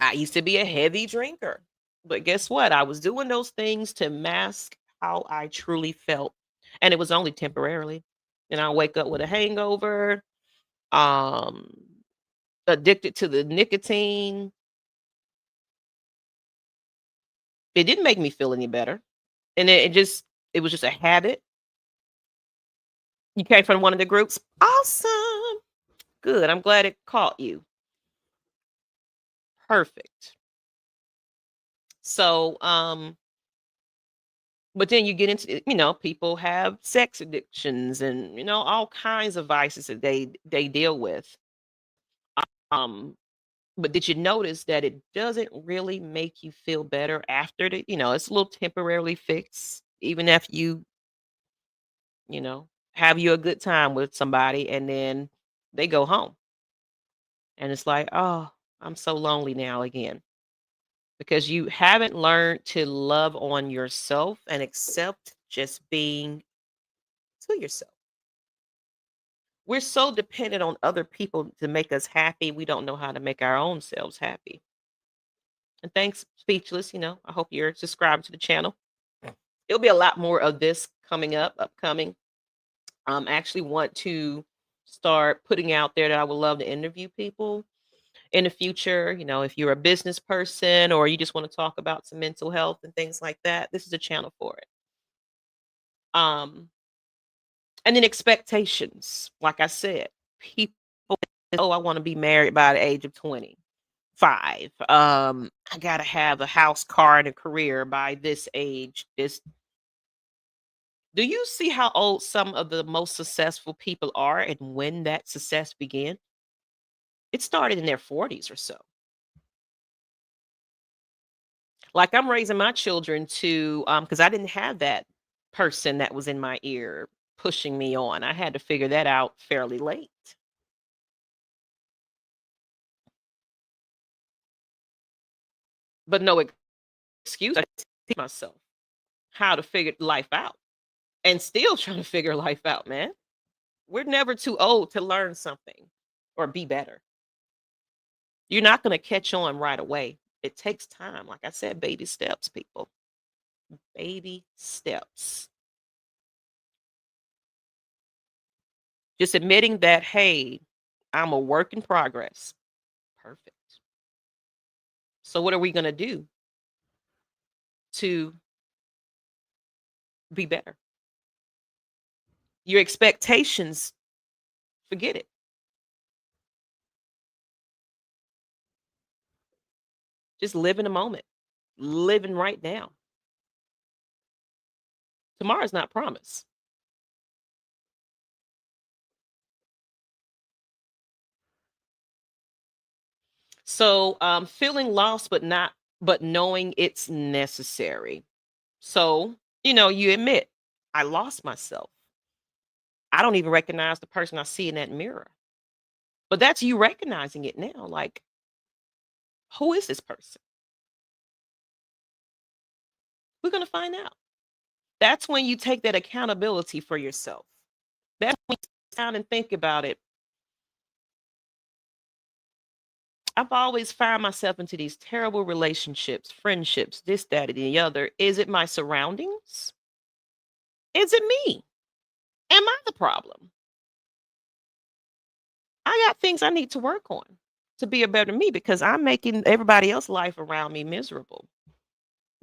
I used to be a heavy drinker. But guess what? I was doing those things to mask how I truly felt. And it was only temporarily. And I wake up with a hangover, um, addicted to the nicotine. It didn't make me feel any better. And it was just a habit. You came from one of the groups. Awesome. Good. I'm glad it caught you. Perfect. So, but then you get into, people have sex addictions and, all kinds of vices that they deal with. Um, but did you notice that it doesn't really make you feel better after it's a little temporarily fixed, even if have you a good time with somebody and then they go home and it's like, oh, I'm so lonely now again because you haven't learned to love on yourself and accept just being to yourself. We're so dependent on other people to make us happy. We don't know how to make our own selves happy. And thanks, Speechless. I hope you're subscribed to the channel. There'll be a lot more of this coming upcoming. I actually want to start putting out there that I would love to interview people in the future. If you're a business person or you just want to talk about some mental health and things like that, this is a channel for it. Um, and then expectations. Like I said, people, oh, I want to be married by the age of 25. I gotta have a house, car, and a career by this age. This Do you see how old some of the most successful people are and when that success began? It started in their 40s or so. Like I'm raising my children to because I didn't have that person that was in my ear pushing me on. I had to figure that out fairly late. But no excuse. teach myself how to figure life out and still trying to figure life out, man. We're never too old to learn something or be better. You're not going to catch on right away. It takes time. Like I said, baby steps, people. Baby steps. Just admitting that, hey, I'm a work in progress. Perfect. So, what are we going to do to be better? Your expectations, forget it. Just live in the moment, living right now. Tomorrow's not promised. So, feeling lost, but knowing it's necessary. So, you admit, I lost myself. I don't even recognize the person I see in that mirror. But that's you recognizing it now. Like, who is this person? We're going to find out. That's when you take that accountability for yourself. That's when you sit down and think about it. I've always found myself into these terrible relationships, friendships, this, that, and the other. Is it my surroundings? Is it me? Am I the problem? I got things I need to work on to be a better me because I'm making everybody else's life around me miserable.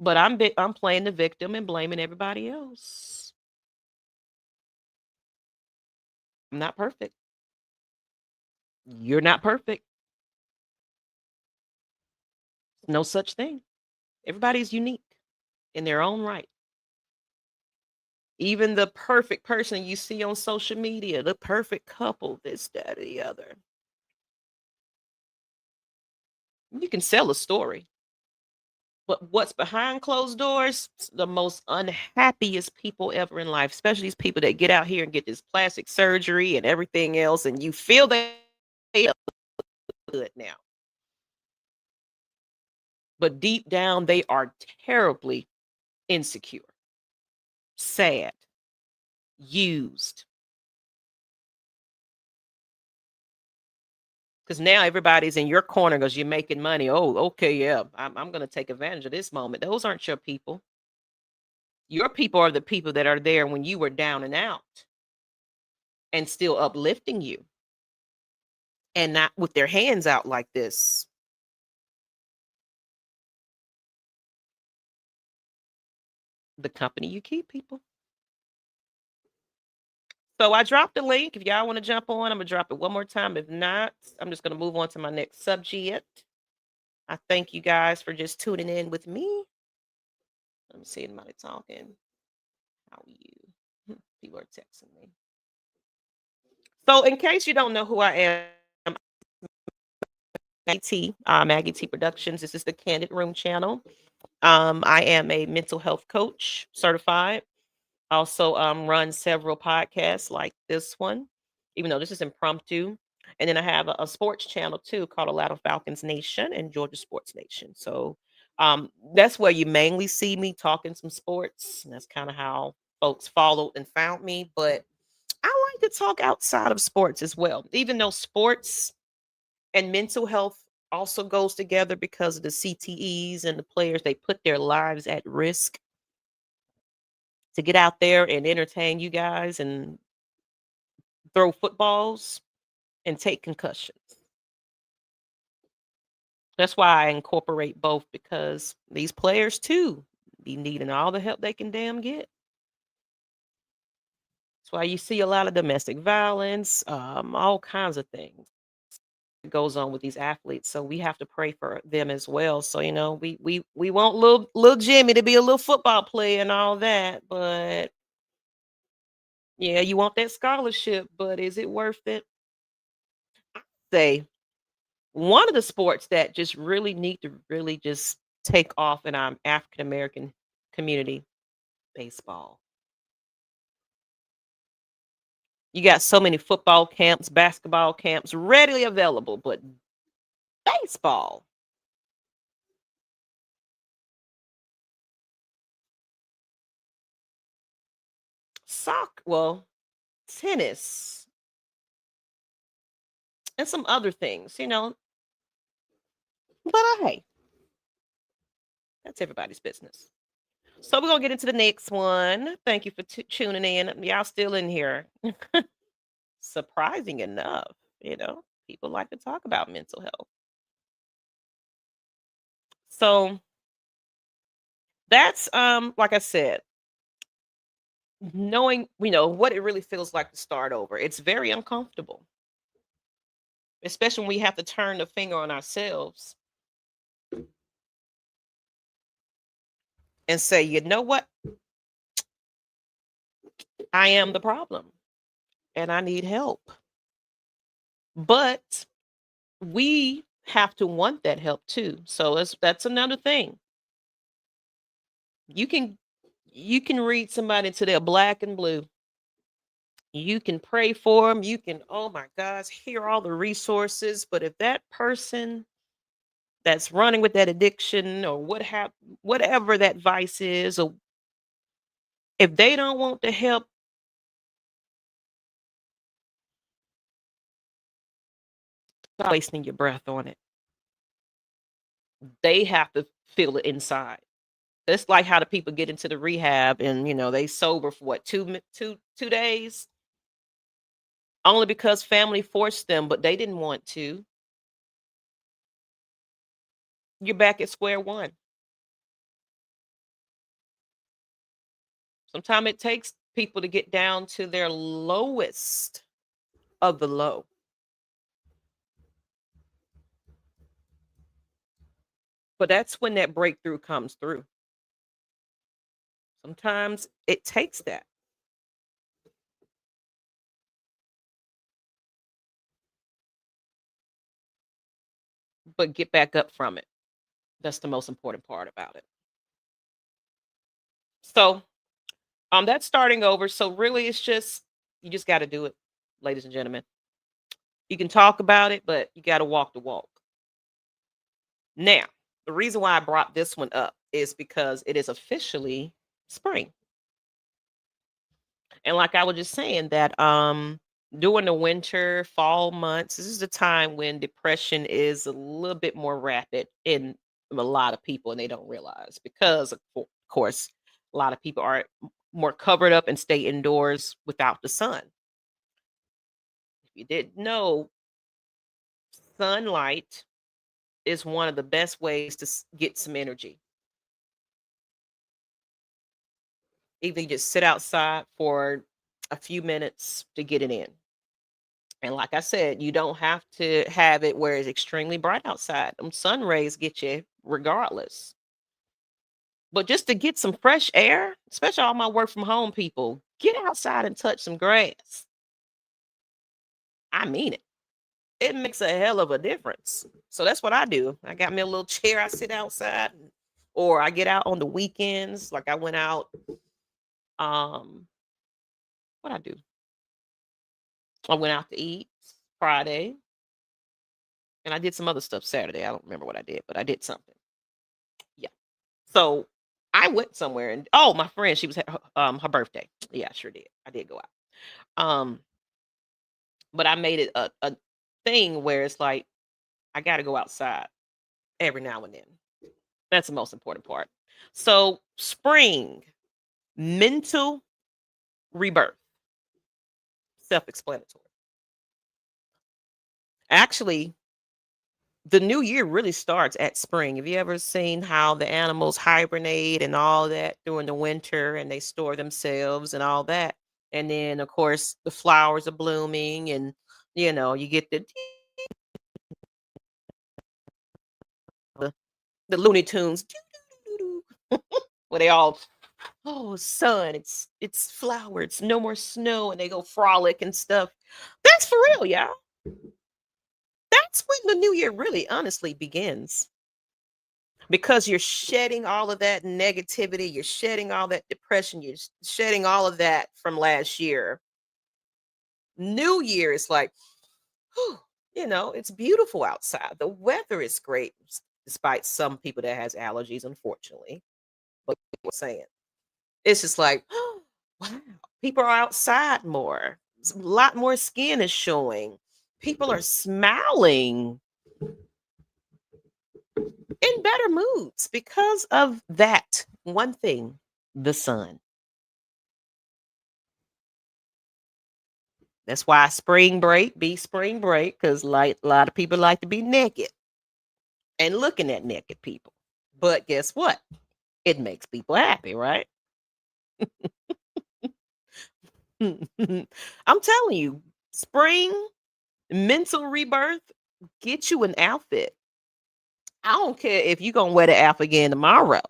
But I'm playing the victim and blaming everybody else. I'm not perfect. You're not perfect. No such thing. Everybody's unique in their own right. Even the perfect person you see on social media, the perfect couple, this, that, or the other. You can sell a story, but what's behind closed doors? The most unhappiest people ever in life, especially these people that get out here and get this plastic surgery and everything else, and you feel they feel good now. But deep down, they are terribly insecure, sad, used. Because now everybody's in your corner because you're making money. Oh, okay, yeah, I'm going to take advantage of this moment. Those aren't your people. Your people are the people that are there when you were down and out and still uplifting you and not with their hands out like this. The company you keep, people. So I dropped the link. If y'all want to jump on, I'm going to drop it one more time. If not, I'm just going to move on to my next subject. I thank you guys for just tuning in with me. Let me see anybody talking. How are you? People are texting me. So, in case you don't know who I am, Maggie T, Maggie T Productions. This is the Candid Room channel. I am a mental health coach, certified. Also, run several podcasts like this one, even though this is impromptu. And then I have a sports channel too called Atlanta Falcons Nation and Georgia Sports Nation. So that's where you mainly see me talking some sports. And that's kind of how folks followed and found me. But I like to talk outside of sports as well, even though sports and mental health also goes together because of the CTEs and the players, they put their lives at risk to get out there and entertain you guys and throw footballs and take concussions. That's why I incorporate both because these players too be needing all the help they can damn get. That's why you see a lot of domestic violence, all kinds of things that goes on with these athletes. So we have to pray for them as well. So we want little Jimmy to be a little football player and all that, but yeah, you want that scholarship, but is it worth it? Say one of the sports that just really need to really just take off in our African American community, baseball. You got so many football camps, basketball camps readily available, but baseball. tennis, and some other things. But hey, that's everybody's business. So we're gonna get into the next one. Thank you for tuning in. Y'all still in here. Surprising enough, people like to talk about mental health. So that's like I said, knowing what it really feels like to start over. It's very uncomfortable, especially when we have to turn the finger on ourselves and say, you know what? I am the problem and I need help. But we have to want that help too. So that's another thing. You can read somebody to their black and blue. You can pray for them. You can, oh my gosh, hear all the resources. But if that person that's running with that addiction or whatever that vice is, or if they don't want the help, stop wasting your breath on it. They have to feel it inside. That's like how the people get into the rehab and they sober for what, 2 days, only because family forced them, but they didn't want to. You're back at square one. Sometimes it takes people to get down to their lowest of the low. But that's when that breakthrough comes through. Sometimes it takes that. But get back up from it. That's the most important part about it. So, that's starting over. So really it's just you just got to do it, ladies and gentlemen. You can talk about it, but you got to walk the walk. Now, the reason why I brought this one up is because it is officially spring. And like I was just saying that during the winter, fall months, this is the time when depression is a little bit more rapid in a lot of people and they don't realize because of course a lot of people are more covered up and stay indoors without the sun. If you didn't know, sunlight is one of the best ways to get some energy. Either you just sit outside for a few minutes to get it in. And like I said, you don't have to have it where it's extremely bright outside. Sun rays get you regardless. But just to get some fresh air, especially all my work from home people, get outside and touch some grass. I mean it. It makes a hell of a difference. So that's what I do. I got me a little chair. I sit outside, or I get out on the weekends. Like I went out. What I do? I went out to eat Friday, and I did some other stuff Saturday. I don't remember what I did, but I did something. Yeah. So I went somewhere, and oh, my friend, she was her birthday. Yeah, I sure did. I did go out. But I made it a thing where it's like I got to go outside every now and then. That's the most important part. So spring, mental rebirth, self-explanatory. Actually, the new year really starts at spring. Have you ever seen how the animals hibernate and all that during the winter and they store themselves and all that? And then, of course, the flowers are blooming and, you get the Looney Tunes where they all, oh, sun, it's flower, it's no more snow, and they go frolic and stuff. That's for real, y'all. That's when the new year really honestly begins. Because you're shedding all of that negativity, you're shedding all that depression, you're shedding all of that from last year. New Year is like, whew, it's beautiful outside. The weather is great, despite some people that has allergies, unfortunately. But people saying it's just like, Wow. People are outside more. A lot more skin is showing. People are smiling in better moods because of that one thing, the sun. That's why spring break be spring break because like a lot of people like to be naked and looking at naked people. But guess what? It makes people happy, right? I'm telling you, spring mental rebirth, get you an outfit. I don't care if you're gonna wear the outfit again tomorrow,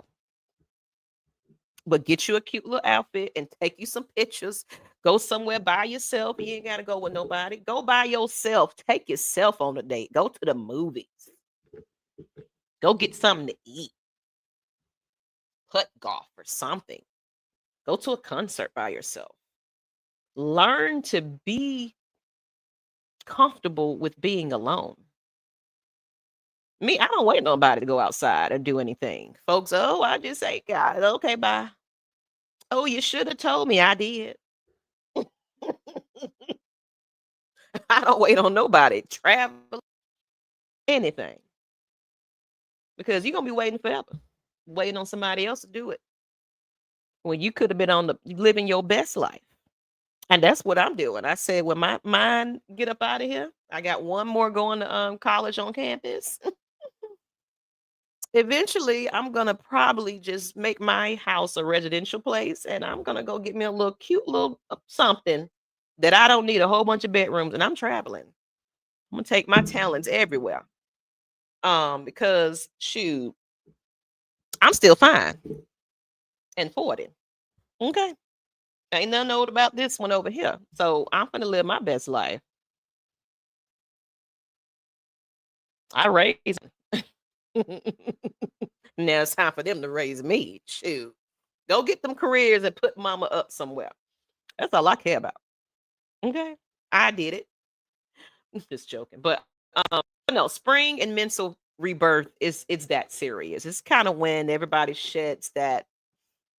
but get you a cute little outfit and take you some pictures. Go somewhere by yourself. You ain't gotta go with nobody. Go by yourself. Take yourself on a date. Go to the movies. Go get something to eat. Putt golf or something. Go to a concert by yourself. Learn to be comfortable with being alone. Me, I don't wait nobody to go outside or do anything. Folks, oh, I just say, God, okay, bye. Oh, you should have told me I did. I don't wait on nobody. Travel, anything. Because you're gonna be waiting forever. Waiting on somebody else to do it. When you could have been on the living your best life. And that's what I'm doing. I said, when my mind get up out of here, I got one more going to college on campus. Eventually, I'm gonna probably just make my house a residential place, and I'm gonna go get me a little cute little something that I don't need a whole bunch of bedrooms. And I'm traveling. I'm gonna take my talents everywhere. Because shoot, I'm still fine and 40. Okay, ain't nothing old about this one over here. So I'm gonna live my best life. I raised. Now it's time for them to raise me. Shoot, go get them careers and put mama up somewhere. That's all I care about. Okay. I did it. Just joking. But no, spring and mental rebirth is it's that serious. It's kind of when everybody sheds that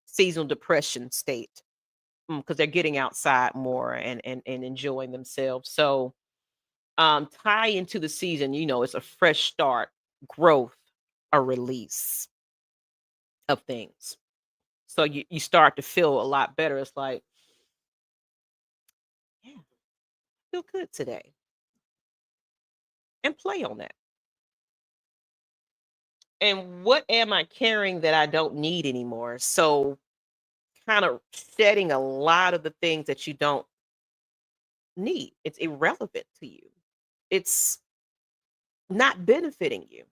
seasonal depression state because they're getting outside more and enjoying themselves. So tie into the season, it's a fresh start, growth, a release of things. So you start to feel a lot better. It's like, yeah, I feel good today. And play on that. And what am I carrying that I don't need anymore? So kind of shedding a lot of the things that you don't need. It's irrelevant to you. It's not benefiting you.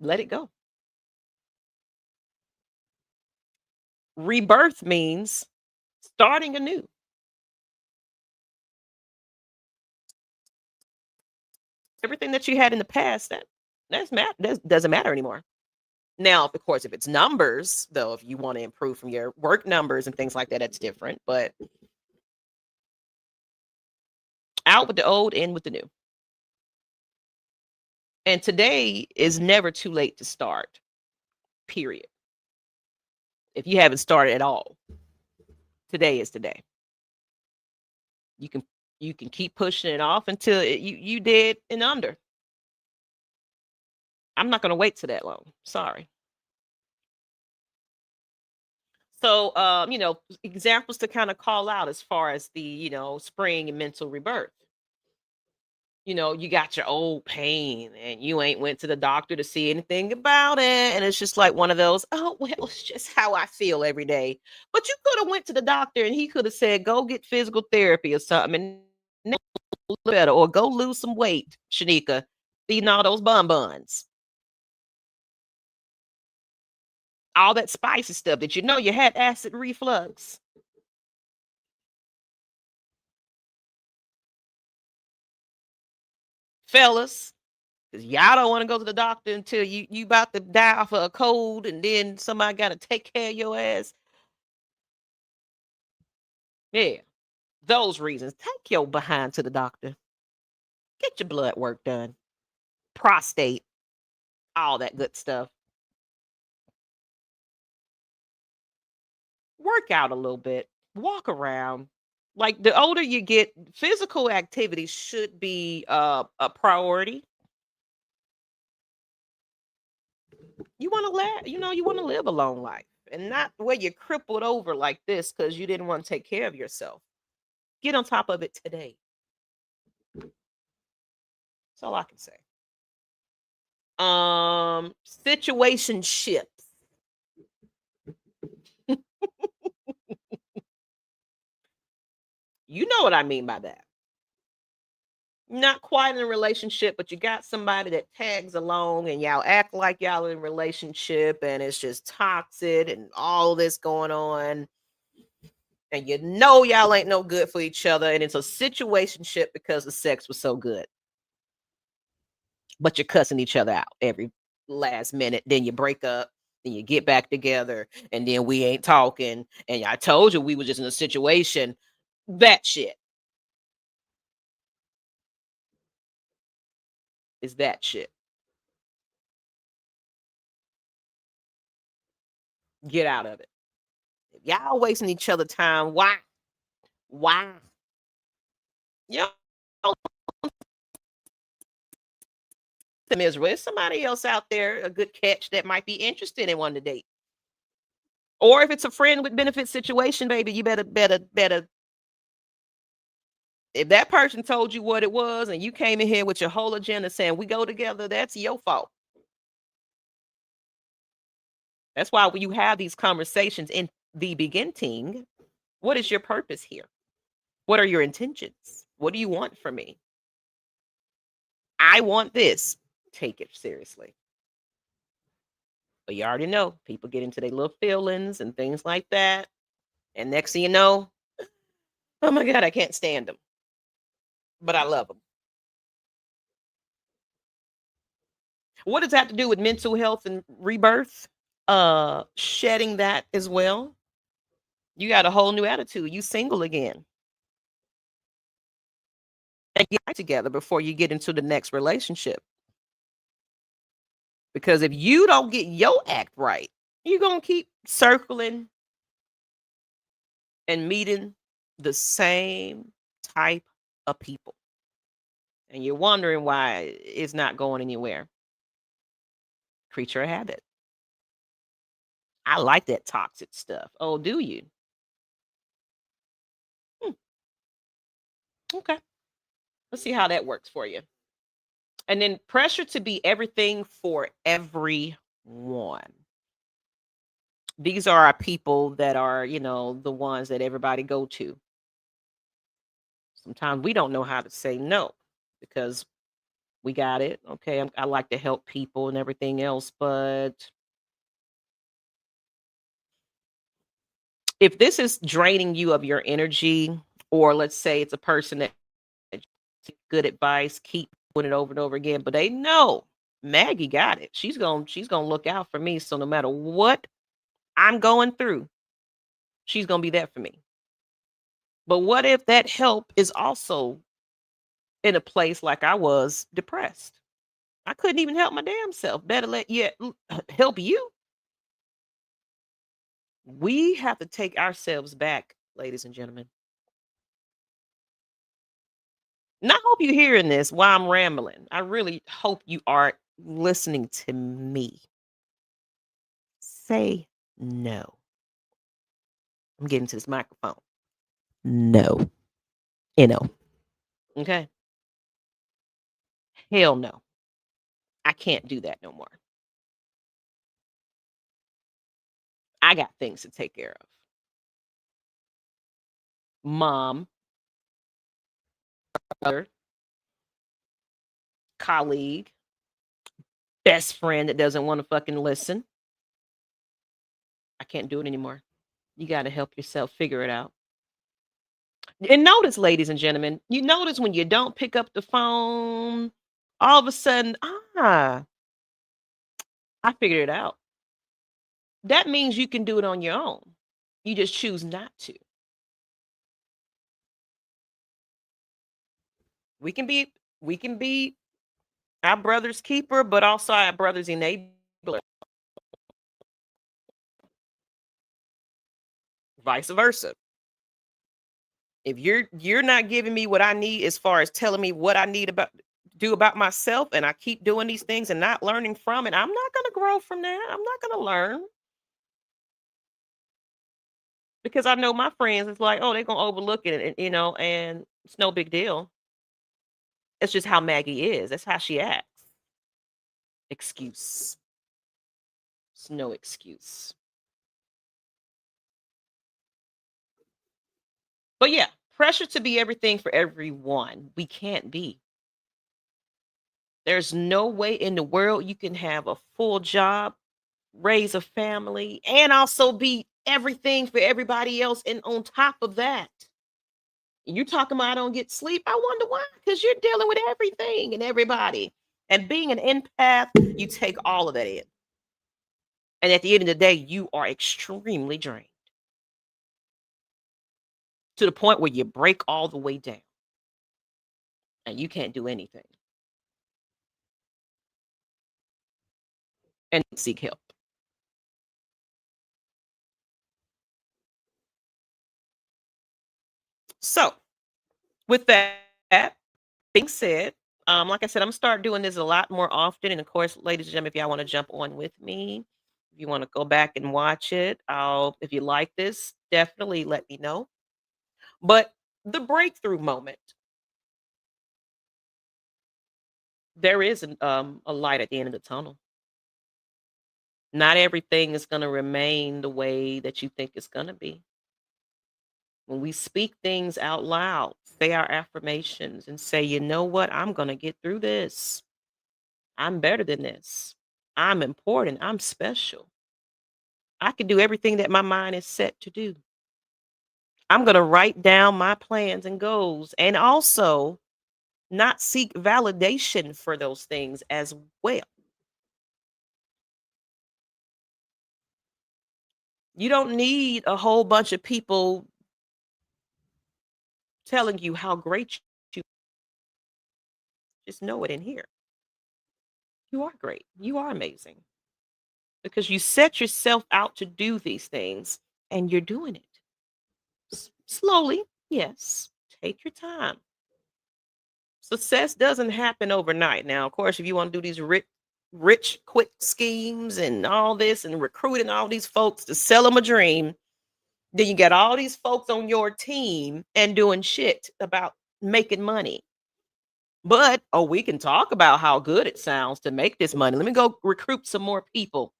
Let it go. Rebirth means starting anew. Everything that you had in the past that doesn't matter anymore. Now, of course, if it's numbers, though, if you want to improve from your work numbers and things like that, that's different. But out with the old, in with the new. And today is never too late to start. Period. If you haven't started at all, today is today. You can you can keep pushing it off until you dead and under. I'm not going to wait to that long. Sorry. So, examples to kind of call out as far as the, spring and mental rebirth. You got your old pain and you ain't went to the doctor to see anything about it. And it's just like one of those, oh, well, it's just how I feel every day. But you could have went to the doctor and he could have said, go get physical therapy or something and now you feel better, or go lose some weight, Shanika, eating all those bonbons, all that spicy stuff that you had acid reflux. Fellas, 'cause y'all don't want to go to the doctor until you about to die off of a cold, and then somebody got to take care of your ass. Yeah, those reasons. Take your behind to the doctor. Get your blood work done. Prostate, all that good stuff. work out a little bit, walk around. Like the older you get, physical activity should be a priority. You want to you want to live a long life and not where you're crippled over like this because you didn't want to take care of yourself. Get on top of it today. That's all I can say. Situationships. You know what I mean by that. Not quite in a relationship, but you got somebody that tags along and y'all act like y'all in a relationship and it's just toxic and all this going on. And you know y'all ain't no good for each other. And it's a situationship because the sex was so good. But you're cussing each other out every last minute. Then you break up, then you get back together, and then we ain't talking. And I told you we was just in a situation. That shit is that shit. Get out of it. If y'all wasting each other time, why? Why? You know, miserable. There's somebody else out there, a good catch that might be interested in wanting to date. Or if it's a friend with benefit situation, baby, you better. If that person told you what it was and you came in here with your whole agenda saying we go together, that's your fault. That's why when you have these conversations in the beginning, what is your purpose here? What are your intentions? What do you want from me? I want this. Take it seriously. But you already know people get into their little feelings and things like that. And next thing you know, oh my God, I can't stand them. But I love them. What does that have to do with mental health and rebirth? Shedding that as well. You got a whole new attitude. You single again. And get together before you get into the next relationship. Because if you don't get your act right, you're going to keep circling and meeting the same type of people. And you're wondering why it's not going anywhere. Creature of habit. I like that toxic stuff. Oh, do you? Hmm, okay. Let's see how that works for you. And then pressure to be everything for everyone. These are our people that are, the ones that everybody go to. Sometimes we don't know how to say no because we got it. Okay, I like to help people and everything else, but if this is draining you of your energy, or let's say it's a person that good advice, keep doing it over and over again, but they know Maggie got it. She's gonna look out for me. So no matter what I'm going through, she's gonna be there for me. But what if that help is also in a place like I was depressed? I couldn't even help my damn self. Better let you help you. We have to take ourselves back, ladies and gentlemen. And I hope you're hearing this while I'm rambling. I really hope you are listening to me. Say no. I'm getting to this microphone. No. No. Okay. Hell no. I can't do that no more. I got things to take care of. Mom, brother, colleague, best friend that doesn't want to fucking listen. I can't do it anymore. You got to help yourself figure it out. And notice, ladies and gentlemen, you notice when you don't pick up the phone, all of a sudden, I figured it out. That means you can do it on your own. You just choose not to. We can be we can be our brother's keeper, but also our brother's enabler. vice versa. If you're not giving me what I need as far as telling me what I need about do about myself, and I keep doing these things and not learning from it, I'm not going to grow from that. I'm not going to learn because I know my friends. It's like, oh, they're going to overlook it, and it's no big deal. It's just how Maggie is. That's how she acts. Excuse. It's no excuse. But yeah, pressure to be everything for everyone. We can't be. There's no way in the world you can have a full job, raise a family, and also be everything for everybody else. And on top of that, you talking about I don't get sleep. I wonder why, because you're dealing with everything and everybody. And being an empath, you take all of that in. And at the end of the day, you are extremely drained to the point where you break all the way down and you can't do anything and seek help. So, with that being said, like I said, I'm gonna start doing this a lot more often. And of course, ladies and gentlemen, if y'all want to jump on with me, if you want to go back and watch it, if you like this, definitely let me know. But the breakthrough moment, there is a light at the end of the tunnel. Not everything is gonna remain the way that you think it's gonna be. When we speak things out loud, say our affirmations and say, you know what, I'm gonna get through this. I'm better than this. I'm important. I'm special. I can do everything that my mind is set to do. I'm going to write down my plans and goals and also not seek validation for those things as well. You don't need a whole bunch of people telling you how great you just know it in here. You are great. You are amazing because you set yourself out to do these things and you're doing it slowly. Yes. Take your time. Success doesn't happen overnight. Now, of course, if you want to do these rich, quick schemes and all this and recruiting all these folks to sell them a dream, then you got all these folks on your team and doing shit about making money. But, oh, we can talk about how good it sounds to make this money. Let me go recruit some more people.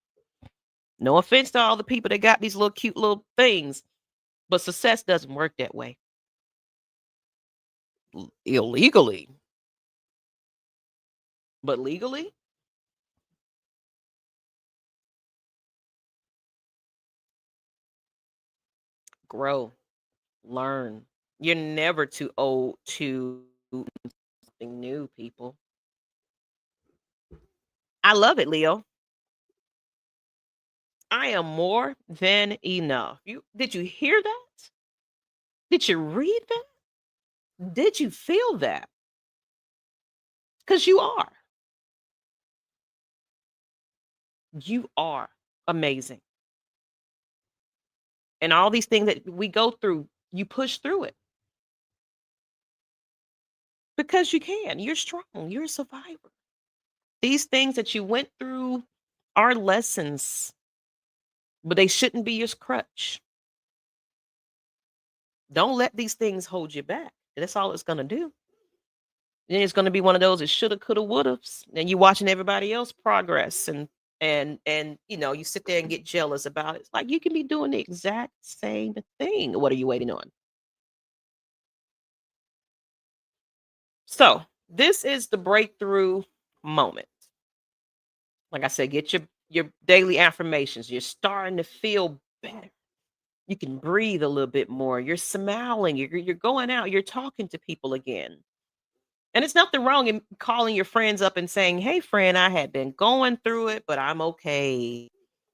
No offense to all the people that got these little cute little things, but success doesn't work that way. Illegally, but legally, grow. Learn. You're never too old to something new, people. I love it, Leo. I am more than enough. Did you hear that? Did you read that? Did you feel that? Because you are. You are amazing. And all these things that we go through, you push through it because you can. You're strong. You're a survivor. These things that you went through are lessons, but they shouldn't be your crutch. Don't let these things hold you back. That's all it's gonna do. Then it's gonna be one of those that shoulda, coulda, wouldas. And you watching everybody else progress and you sit there and get jealous about it. It's like you can be doing the exact same thing. What are you waiting on? So this is the breakthrough moment. Like I said, get your daily affirmations. You're starting to feel better. You can breathe a little bit more. You're smiling. You're going out. You're talking to people again. And it's nothing wrong in calling your friends up and saying, "Hey, friend, I had been going through it, but I'm okay."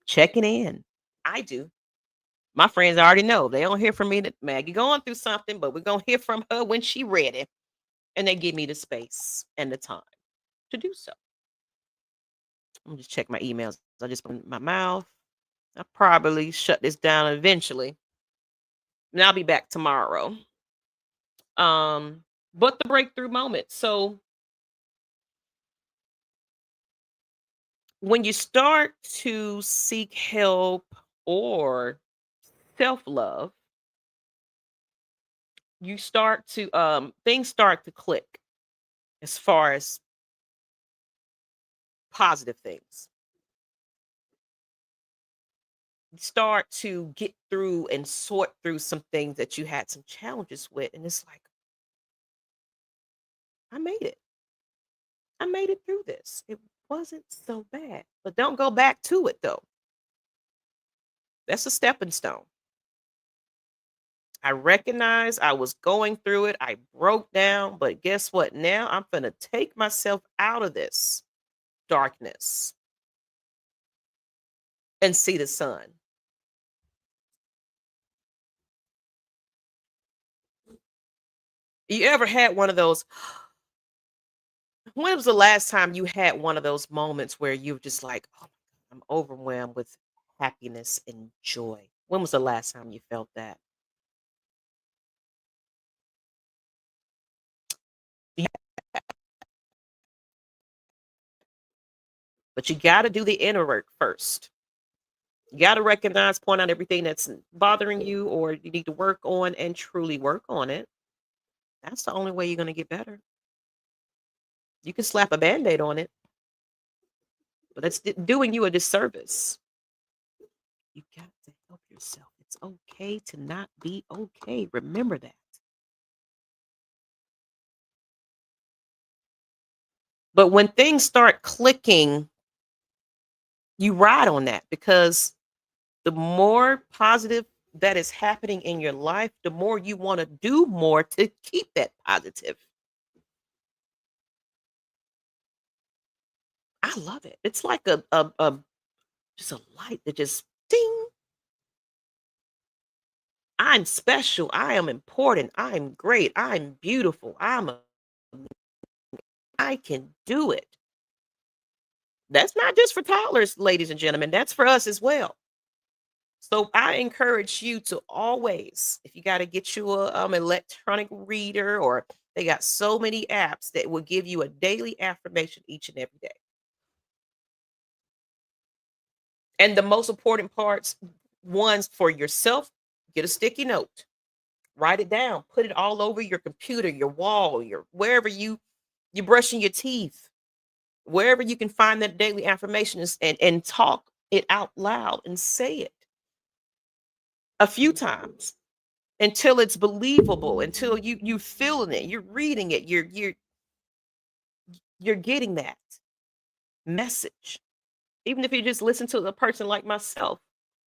Checking in. I do. My friends already know. They don't hear from me that Maggie going through something, but we're gonna hear from her when she ready. And they give me the space and the time to do so. Let me just check my emails. I just put in my mouth. I'll probably shut this down eventually. And I'll be back tomorrow. Um, but the breakthrough moment. So when you start to seek help or self-love, you start to things start to click as far as positive things. You start to get through and sort through some things that you had some challenges with, and it's like, I made it. I made it through this. It wasn't so bad. But don't go back to it though. That's a stepping stone. I recognize I was going through it. I broke down, but guess what? Now I'm going to take myself out of this darkness and see the sun. You ever had one of those? When was the last time you had one of those moments where you were just like, oh, I'm overwhelmed with happiness and joy? When was the last time you felt that? Yeah. But you got to do the inner work first. You got to recognize, point out everything that's bothering you or you need to work on and truly work on it. That's the only way you're going to get better. You can slap a band-aid on it, but it's doing you a disservice. You got to help yourself. It's okay to not be okay. Remember that. But when things start clicking, you ride on that because the more positive that is happening in your life, the more you want to do more to keep that positive. I love it. It's like a just a light that just ding. I'm special. I am important. I'm great. I'm beautiful. I can do it. That's not just for toddlers, ladies and gentlemen. That's for us as well. So I encourage you to always, if you got to get you a electronic reader, or they got so many apps that will give you a daily affirmation each and every day. And the most important parts, ones for yourself, get a sticky note, write it down, put it all over your computer, your wall, your wherever you brushing your teeth, wherever you can find that daily affirmation and talk it out loud and say it a few times until it's believable, until you feeling it, you're reading it, you're getting that message. Even if you just listen to a person like myself,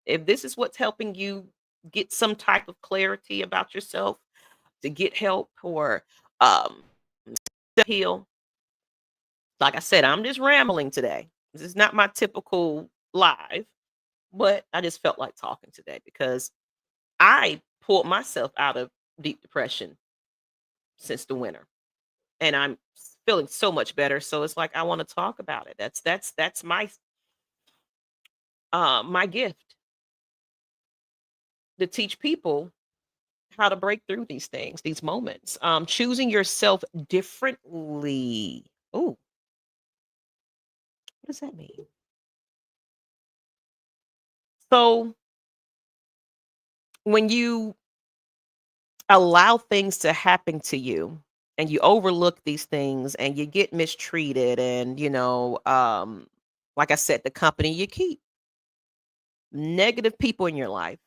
if this is what's helping you get some type of clarity about yourself, to get help or um to heal. Like I said, I'm just rambling today. This is not my typical live, but I just felt like talking today because I pulled myself out of deep depression since the winter, and I'm feeling so much better. So it's like I want to talk about it. That's my gift to teach people how to break through these things, these moments. Choosing yourself differently. Oh, what does that mean? So when you allow things to happen to you and you overlook these things and you get mistreated and like I said, the company you keep, negative people in your life,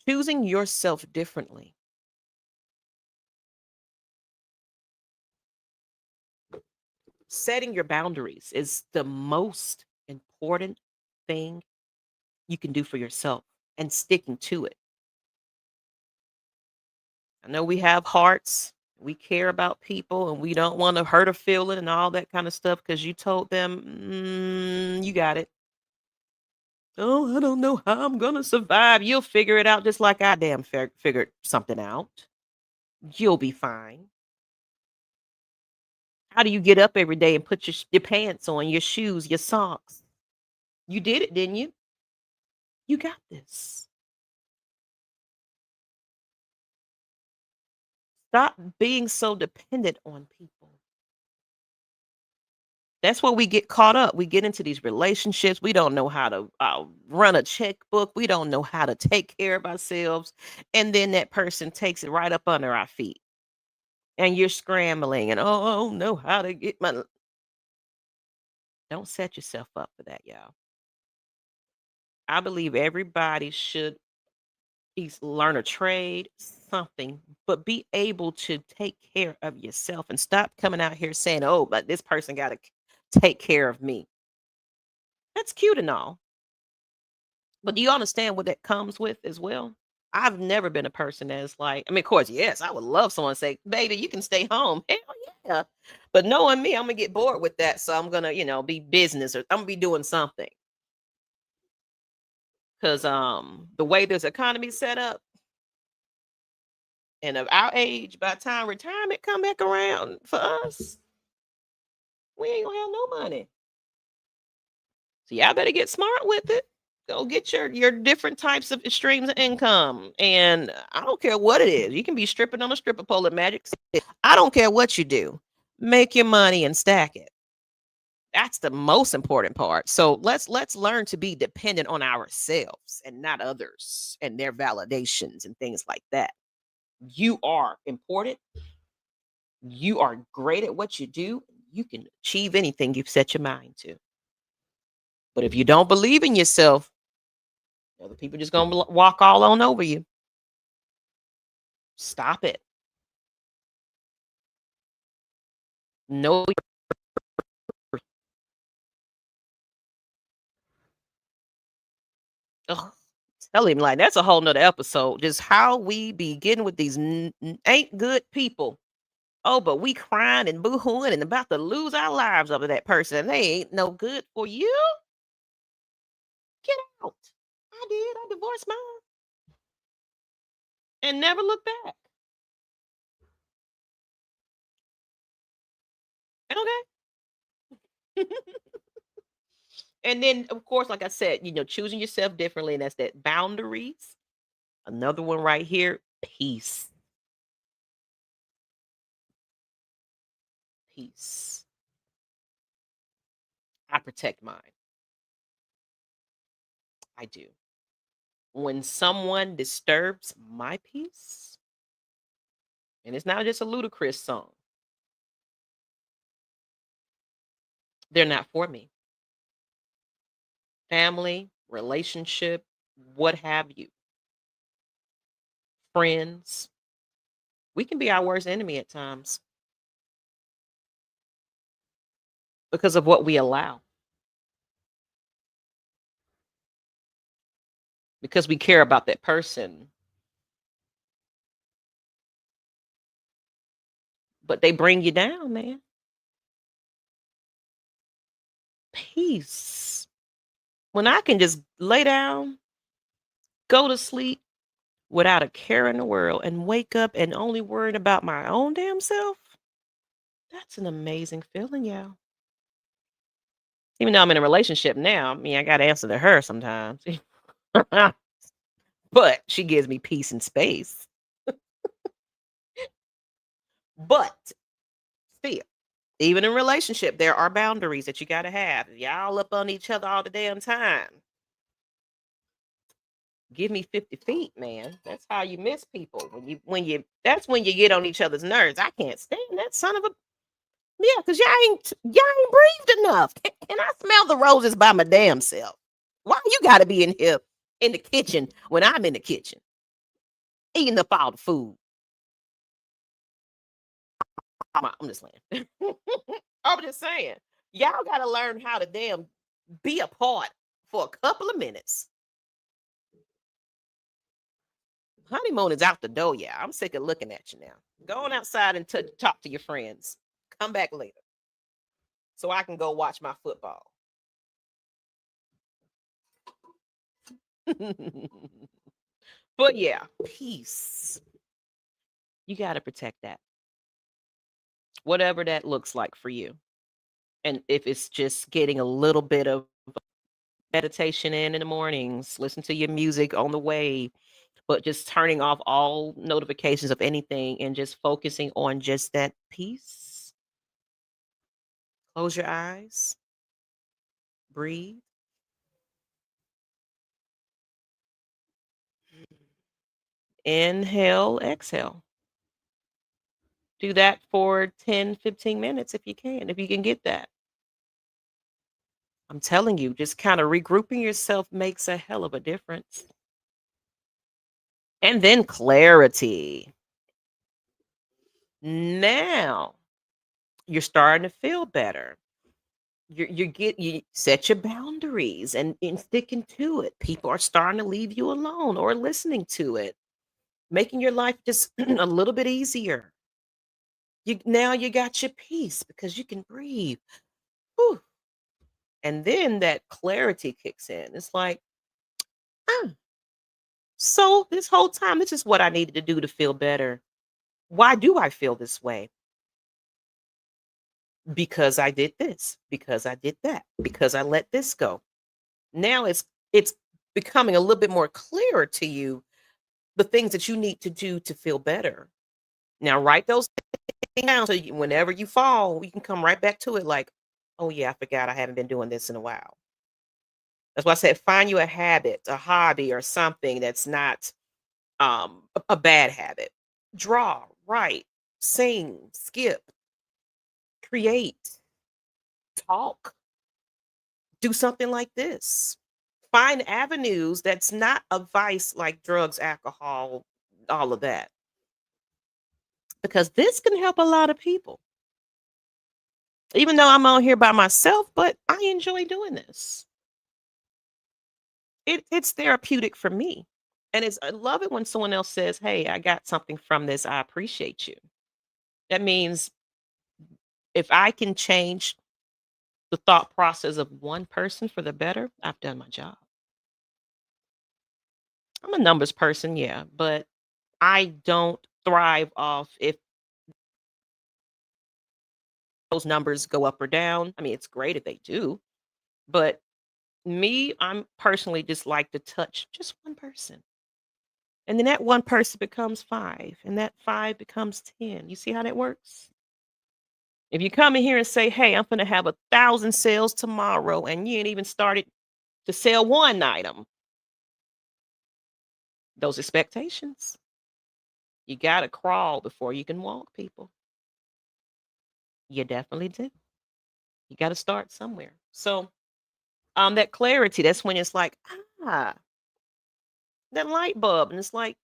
choosing yourself differently, setting your boundaries is the most important thing you can do for yourself, and sticking to it. I know we have hearts, we care about people, and we don't want to hurt a feeling and all that kind of stuff because you told them, you got it. Oh, I don't know how I'm gonna survive. You'll figure it out just like I damn figured something out. You'll be fine. How do you get up every day and put your pants on, your shoes, your socks? You did it, didn't you? You got this. Stop being so dependent on people. That's where we get caught up. We get into these relationships. We don't know how to run a checkbook. We don't know how to take care of ourselves. And then that person takes it right up under our feet. And you're scrambling and, oh, I don't know how to get my. Don't set yourself up for that, y'all. I believe everybody should learn a trade, something, but be able to take care of yourself and stop coming out here saying, oh, but this person got to take care of me. That's cute and all. But do you understand what that comes with as well? I've never been a person that's like, I mean, of course, yes, I would love someone to say, baby, you can stay home. Hell yeah. But knowing me, I'm gonna get bored with that. So I'm gonna, be business or I'm gonna be doing something. Cause the way this economy set up and of our age, by the time retirement come back around for us, we ain't gonna have no money. So y'all better get smart with it. Go get your different types of streams of income. And I don't care what it is. You can be stripping on a stripper pole at Magic City. I don't care what you do. Make your money and stack it. That's the most important part. So let's learn to be dependent on ourselves and not others and their validations and things like that. You are important. You are great at what you do. You can achieve anything you've set your mind to. But if you don't believe in yourself, other people just gonna walk all on over you. Stop it. Know. Ugh, tell him like that's a whole nother episode. Just how we be getting with these ain't good people. Oh, but we crying and boo-hooing and about to lose our lives over that person. They ain't no good for you. Get out. I did. I divorced mine and never looked back. Okay. And then, of course, like I said, choosing yourself differently, and that's that boundaries. Another one right here, peace. Peace. I protect mine. I do. When someone disturbs my peace, and it's not just a ludicrous song, they're not for me. Family, relationship, what have you, friends. We can be our worst enemy at times because of what we allow, because we care about that person, but they bring you down, man. Peace. When I can just lay down, go to sleep without a care in the world, and wake up and only worried about my own damn self, that's an amazing feeling, y'all. Even though I'm in a relationship now, I mean, I got to answer to her sometimes. But she gives me peace and space. But still, even in relationship, there are boundaries that you got to have. Y'all up on each other all the damn time. Give me 50 feet, man. That's how you miss people. That's when you get on each other's nerves. I can't stand that son of a. Yeah, because y'all ain't breathed enough. Can I smell the roses by my damn self? Why you gotta be in here in the kitchen when I'm in the kitchen? Eating up all the food. I'm just saying. I'm just saying. Y'all gotta learn how to damn be apart for a couple of minutes. Honeymoon is out the door, yeah. I'm sick of looking at you now. Go on outside and talk to your friends. Come back later so I can go watch my football. But yeah, peace. You got to protect that. Whatever that looks like for you. And if it's just getting a little bit of meditation in the mornings, listen to your music on the way, but just turning off all notifications of anything and just focusing on just that peace. Close your eyes, breathe. Inhale, exhale. Do that for 10, 15 minutes if you can get that. I'm telling you, just kind of regrouping yourself makes a hell of a difference. And then clarity. Now you're starting to feel better. You set your boundaries and sticking to it. People are starting to leave you alone or listening to it, making your life just a little bit easier. Now you got your peace because you can breathe. Whew. And then that clarity kicks in. It's like, "Ah, so this whole time, this is what I needed to do to feel better. Why do I feel this way? Because I did this, because I did that, because I let this go." Now it's becoming a little bit more clearer to you the things that you need to do to feel better. Now write those things down so whenever you fall, you can come right back to it like, "Oh yeah, I forgot I haven't been doing this in a while." That's why I said find you a habit, a hobby, or something that's not a bad habit. Draw, write, sing, skip, create, talk, do something like this. Find avenues that's not a vice like drugs, alcohol, all of that. Because this can help a lot of people. Even though I'm on here by myself, but I enjoy doing this. It's therapeutic for me. And I love it when someone else says, "Hey, I got something from this. I appreciate you." That means if I can change the thought process of one person for the better, I've done my job. I'm a numbers person, yeah, but I don't thrive off if those numbers go up or down. I mean, it's great if they do, but me, I'm personally just like to touch just one person. And then that one person becomes five, and that five becomes 10. You see how that works? If you come in here and say, "Hey, I'm going to have 1,000 sales tomorrow," and you ain't even started to sell one item, those expectations, you got to crawl before you can walk, people. You definitely do. You got to start somewhere. So, that clarity, that's when it's like, ah, that light bulb. And it's like,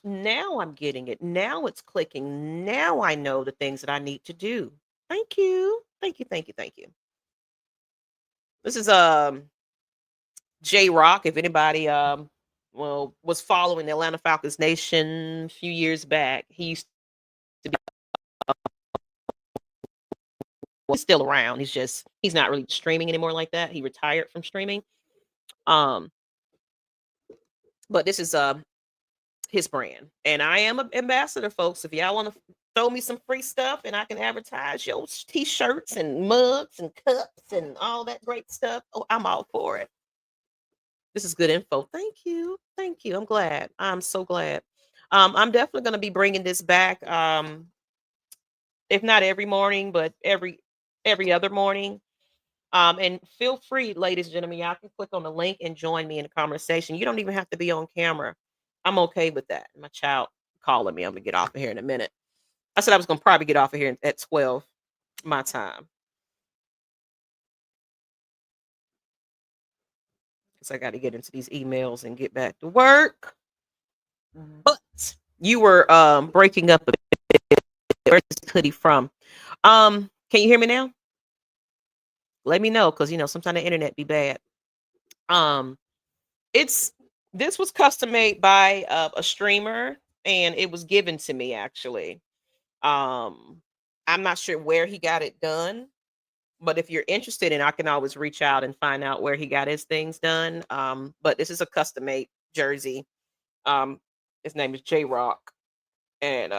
now I'm getting it. Now it's clicking. Now I know the things that I need to do. Thank you. Thank you. Thank you. Thank you. This is J Rock. If anybody was following the Atlanta Falcons Nation a few years back, he used to be he's still around. He's not really streaming anymore like that. He retired from streaming. Um, but this is his brand. And I am an ambassador, folks. If y'all want to throw me some free stuff and I can advertise your t-shirts and mugs and cups and all that great stuff, oh, I'm all for it. This is good info. Thank you. Thank you. I'm glad. I'm so glad. I'm definitely going to be bringing this back. If not every morning, but every other morning. And feel free, ladies and gentlemen, y'all can click on the link and join me in the conversation. You don't even have to be on camera. I'm okay with that. My child calling me. I'm gonna get off of here in a minute. I said I was gonna probably get off of here at 12 my time because I got to get into these emails and get back to work. But you were breaking up a bit. Where's this hoodie from? Can you hear me now? Let me know because sometimes the internet be bad. Um, It's this was custom made by a streamer, and it was given to me actually. Um, I'm not sure where he got it done, but if you're interested in, I can always reach out and find out where he got his things done. But this is a custom made jersey. Um, his name is J Rock, and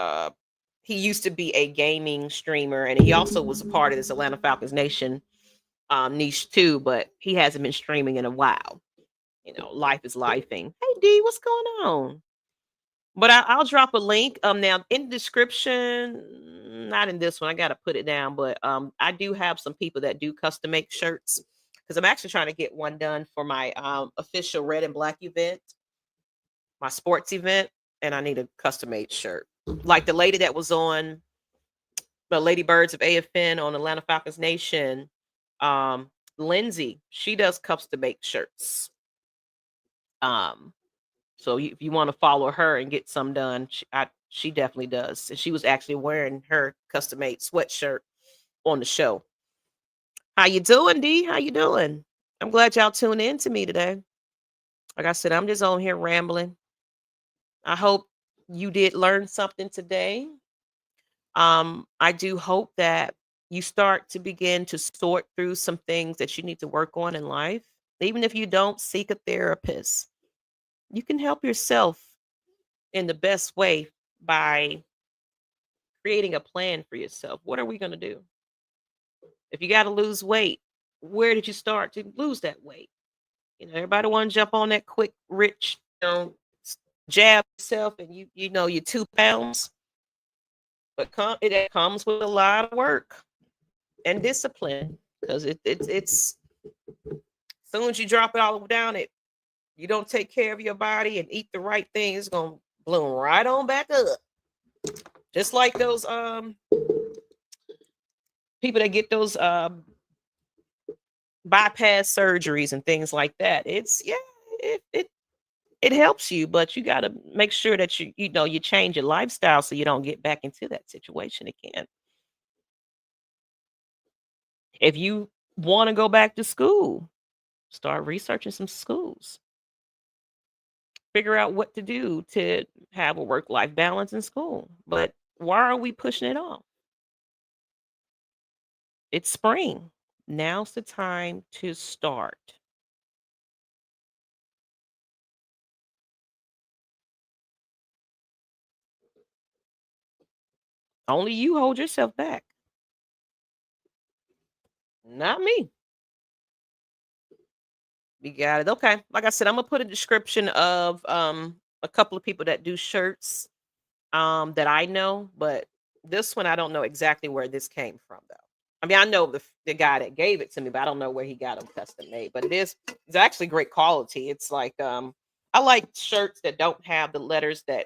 he used to be a gaming streamer, and he also was a part of this Atlanta Falcons Nation niche too. But he hasn't been streaming in a while. Life is lifing. Hey D, what's going on? But I'll drop a link. Now in the description, not in this one. I gotta put it down, but I do have some people that do custom make shirts because I'm actually trying to get one done for my official red and black event, my sports event, and I need a custom made shirt. Like the lady that was on the Lady Birds of AFN on Atlanta Falcons Nation, Lindsay, she does custom make shirts. Um, So if you want to follow her and get some done, she definitely does. And she was actually wearing her custom made sweatshirt on the show. How you doing, D? How you doing? I'm glad y'all tuned in to me today. Like I said, I'm just on here rambling. I hope you did learn something today. I do hope that you start to begin to sort through some things that you need to work on in life. Even if you don't seek a therapist, you can help yourself in the best way by creating a plan for yourself. What are we going to do? If you got to lose weight, where did you start to lose that weight? Everybody want to jump on that quick, rich, jab yourself, and you're 2 pounds. But it comes with a lot of work and discipline because it's as soon as you drop it all down, you don't take care of your body and eat the right thing, it's gonna bloom right on back up. Just like those people that get those bypass surgeries and things like that. It helps you, but you got to make sure that you change your lifestyle so you don't get back into that situation again. If you want to go back to school, start researching some schools. Figure out what to do to have a work-life balance in school. But why are we pushing it off? It's spring. Now's the time to start. Only you hold yourself back. Not me. You got it. Okay. Like I said, I'm gonna put a description of a couple of people that do shirts that I know, but this one I don't know exactly where this came from though. I mean, I know the guy that gave it to me, but I don't know where he got them custom made. But it's actually great quality. It's like I like shirts that don't have the letters that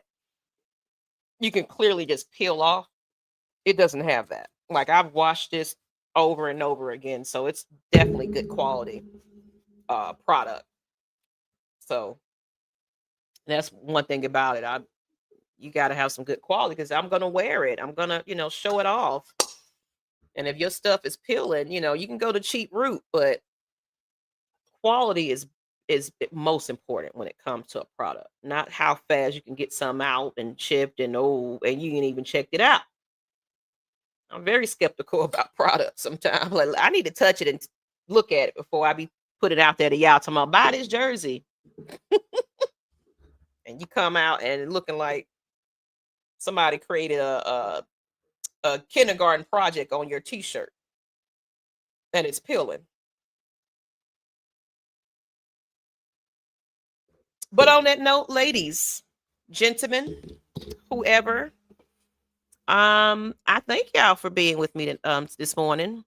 you can clearly just peel off. It doesn't have that. Like I've washed this over and over again, so it's definitely good quality product. So that's one thing about it. You got to have some good quality because I'm gonna wear it. I'm gonna show it off. And if your stuff is peeling, you can go the cheap route, but quality is most important when it comes to a product. Not how fast you can get some out and chipped and old, and you can even check it out. I'm very skeptical about products sometimes. Like I need to touch it and look at it before I be put it out there to y'all talking about buy this jersey. And you come out and looking like somebody created a kindergarten project on your t-shirt and it's peeling. But on that note, ladies, gentlemen, whoever, I thank y'all for being with me this morning.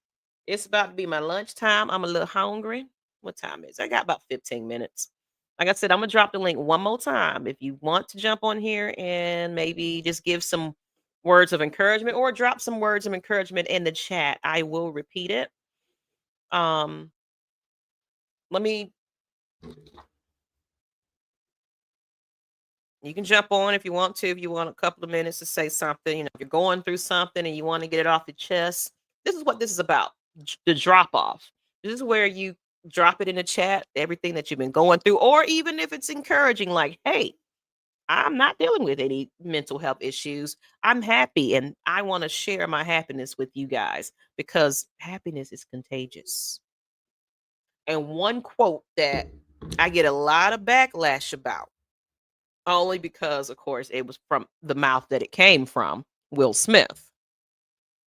It's about to be my lunchtime. I'm a little hungry. What time is it? I got about 15 minutes. Like I said, I'm gonna drop the link one more time. If you want to jump on here and maybe just give some words of encouragement or drop some words of encouragement in the chat, I will repeat it. Um, let me You can jump on if you want to, if you want a couple of minutes to say something. If you're going through something and you want to get it off your chest, this is what this is about, the drop off. This is where you drop it in the chat, everything that you've been going through, or even if it's encouraging, like, hey, I'm not dealing with any mental health issues. I'm happy and I want to share my happiness with you guys because happiness is contagious. And one quote that I get a lot of backlash about, only because, of course, it was from the mouth that it came from, Will Smith.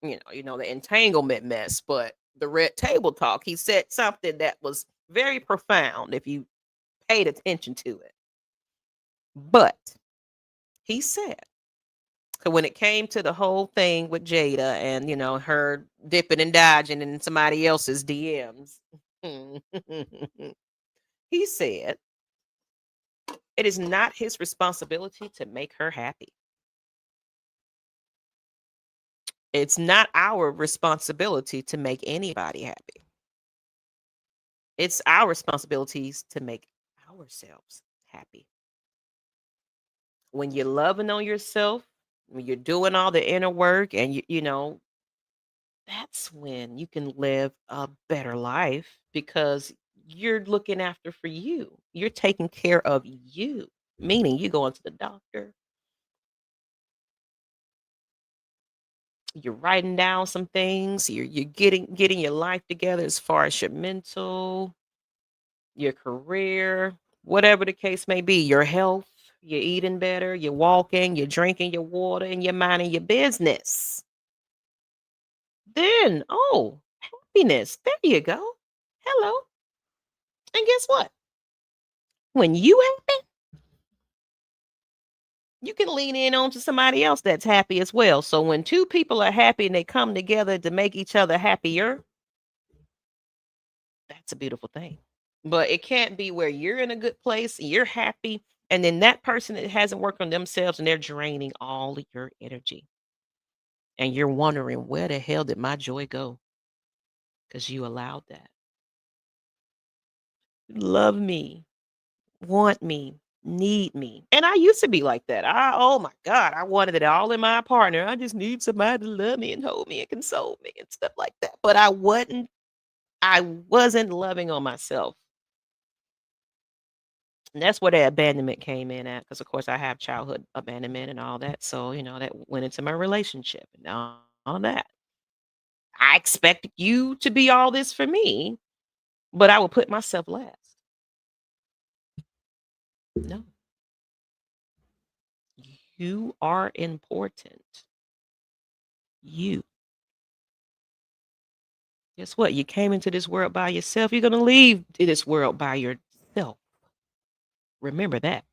The entanglement mess, but the red table talk, he said something that was very profound if you paid attention to it. But he said, 'cause when it came to the whole thing with Jada and, her dipping and dodging in somebody else's DMs, he said, it is not his responsibility to make her happy. It's not our responsibility to make anybody happy. It's our responsibilities to make ourselves happy. When you're loving on yourself, when you're doing all the inner work and that's when you can live a better life because you're looking after for you. You're taking care of you, meaning you going to the doctor, you're writing down some things, you're getting your life together as far as your mental, your career, whatever the case may be, your health, you're eating better, you're walking, you're drinking your water, and you're minding your business. Then, oh, happiness. There you go. Hello. And guess what? When you happy, you can lean in onto somebody else that's happy as well. So when two people are happy and they come together to make each other happier, that's a beautiful thing. But it can't be where you're in a good place, you're happy, and then that person that hasn't worked on themselves and they're draining all of your energy. And you're wondering, where the hell did my joy go? Because you allowed that. Love me, want me, need me. And I used to be like that. Oh my God, I wanted it all in my partner. I just need somebody to love me and hold me and console me and stuff like that. But I wasn't loving on myself. And that's where the abandonment came in at. Because of course I have childhood abandonment and all that. So, that went into my relationship and all that. I expected you to be all this for me, but I would put myself last. No, you are important. You. Guess what? You came into this world by yourself. You're going to leave this world by yourself. Remember that.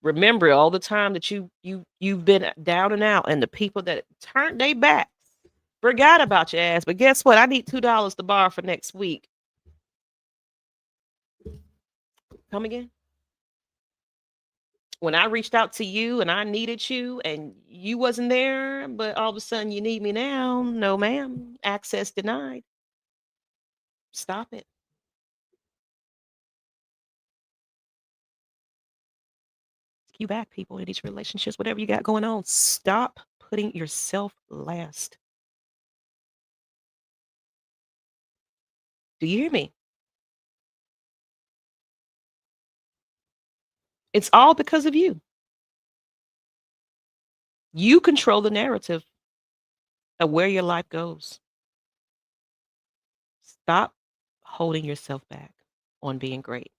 Remember all the time that you've been down and out, and the people that turned their backs forgot about your ass. But guess what? I need $2 to borrow for next week. Come again? When I reached out to you and I needed you and you wasn't there, but all of a sudden you need me now. No, ma'am. Access denied. Stop it. You back, people, in these relationships, whatever you got going on. Stop putting yourself last. Do you hear me? It's all because of you. You control the narrative of where your life goes. Stop holding yourself back on being great.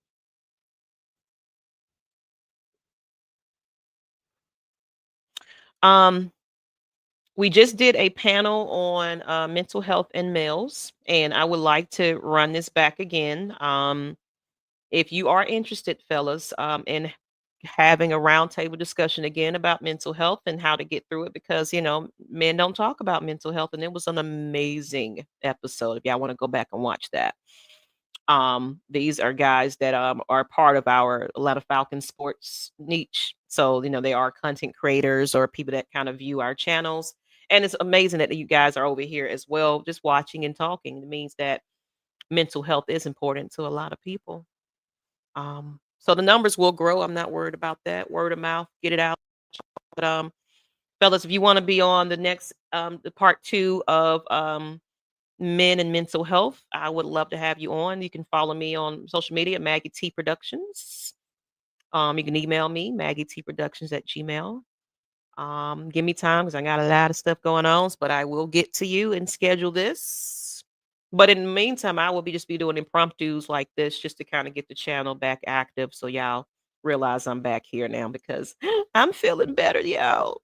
Um, we just did a panel on mental health in males, and I would like to run this back again. If you are interested, fellas, in having a roundtable discussion again about mental health and how to get through it, because men don't talk about mental health, and it was an amazing episode. If y'all want to go back and watch that, these are guys that are part of our a lot of Falcon Sports niche. So they are content creators or people that kind of view our channels, and it's amazing that you guys are over here as well, just watching and talking. It means that mental health is important to a lot of people. So the numbers will grow. I'm not worried about that. Word of mouth, get it out. But fellas, if you want to be on the next the part two of men and mental health, I would love to have you on. You can follow me on social media, Maggie T Productions. You can email me, Maggie T Productions at Gmail. Give me time because I got a lot of stuff going on, but I will get to you and schedule this. But in the meantime, I will be doing impromptus like this just to kind of get the channel back active so y'all realize I'm back here now because I'm feeling better, y'all.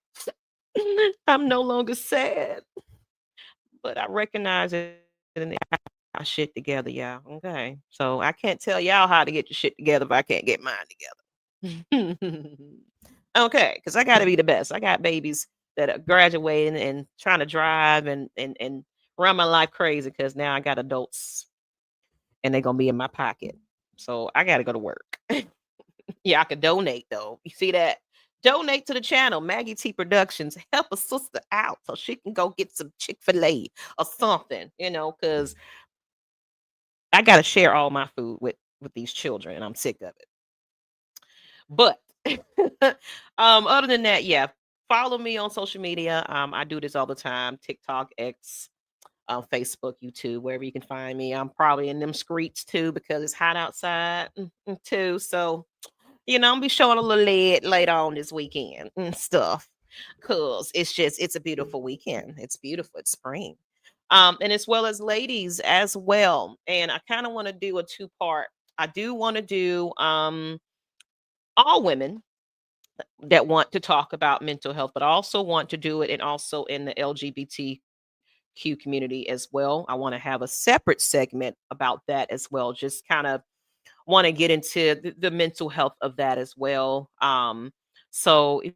I'm no longer sad, but I recognize it in the our shit together, y'all. Okay. So I can't tell y'all how to get your shit together if I can't get mine together. Okay, because I gotta be the best. I got babies that are graduating and trying to drive and run my life crazy because now I got adults and they're gonna be in my pocket. So I gotta go to work. Yeah, I could donate though. You see that? Donate to the channel, Maggie T Productions. Help a sister out so she can go get some Chick-fil-A or something, because I gotta share all my food with these children, and I'm sick of it. But other than that, yeah, follow me on social media. I do this all the time: TikTok, X, Facebook, YouTube, wherever you can find me. I'm probably in them streets too because it's hot outside too. So I'm gonna be showing a little lead later on this weekend and stuff. Cause it's a beautiful weekend. It's beautiful. It's spring. And as well as ladies as well. And I kind of want to do a two-part. I do want to do all women that want to talk about mental health, but I also want to do it and also in the LGBTQ community as well. I want to have a separate segment about that as well. Just kind of want to get into the mental health of that as well. So if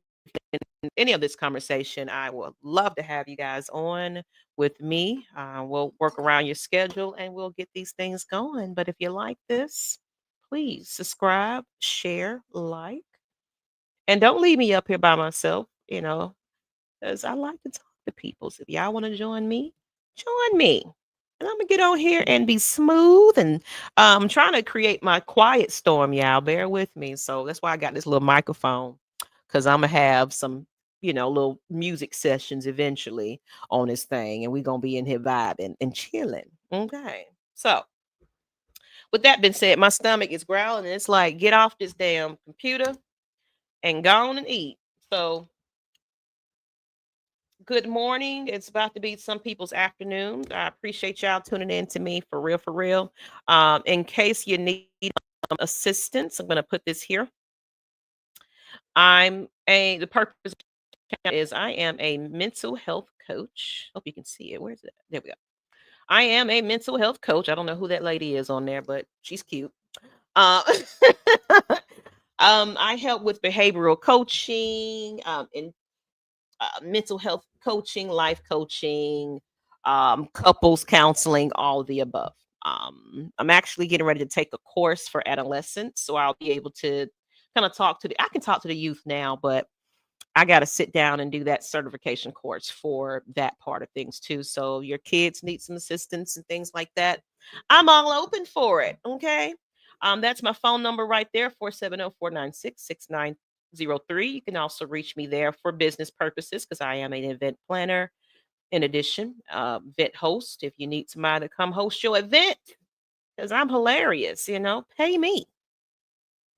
in any of this conversation, I would love to have you guys on with me. We'll work around your schedule and we'll get these things going. But if you like this, please subscribe, share, like, and don't leave me up here by myself, because I like to talk to people. So if y'all want to join me, join me. And I'm gonna get on here and be smooth and trying to create my quiet storm, y'all. Bear with me. So that's why I got this little microphone. Cause I'm gonna have some, little music sessions eventually on this thing. And we're gonna be in here vibing and chilling. Okay. So with that being said, my stomach is growling and it's like, get off this damn computer and go on and eat. So good morning. It's about to be some people's afternoon. I appreciate y'all tuning in to me for real, for real. In case you need assistance, I'm going to put this here. The purpose of the channel is I am a mental health coach. Hope you can see it. Where's it? There we go. I am a mental health coach. I don't know who that lady is on there, but she's cute. Uh, I help with behavioral coaching, and mental health coaching, life coaching, couples counseling, all of the above. I'm actually getting ready to take a course for adolescents, so I'll be able to kind of I can talk to the youth now, but I got to sit down and do that certification course for that part of things too. So your kids need some assistance and things like that. I'm all open for it. Okay. That's my phone number right there, 470-496-6903. You can also reach me there for business purposes because I am an event planner. In addition, event host. If you need somebody to come host your event, because I'm hilarious, pay me.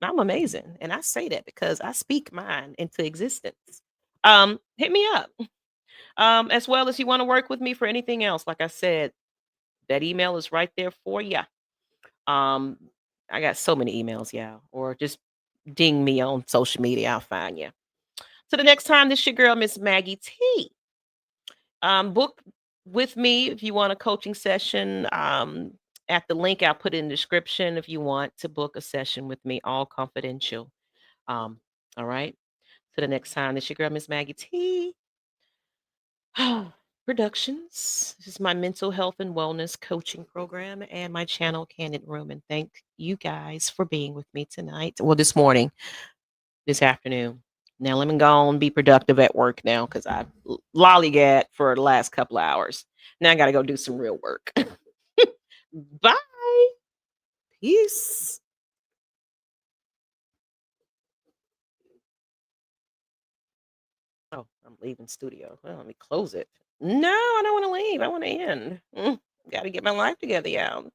I'm amazing. And I say that because I speak mine into existence. Hit me up. As well as you want to work with me for anything else. Like I said, that email is right there for you. Um, I got so many emails, yeah. Or just ding me on social media. I'll find you. So the next time, this your girl, Miss Maggie T. Book with me if you want a coaching session. At the link I'll put in the description if you want to book a session with me, all confidential. All right. To the next time, this your girl, Miss Maggie T. Productions. This is my mental health and wellness coaching program and my channel, Candid Room. And thank you guys for being with me tonight. Well, this morning, this afternoon. Now, let me go and be productive at work now because I lollygagged for the last couple of hours. Now I got to go do some real work. Bye. Peace. Oh, I'm leaving studio. Well, let me close it. No, I don't want to leave. I want to end. Got to get my life together, y'all.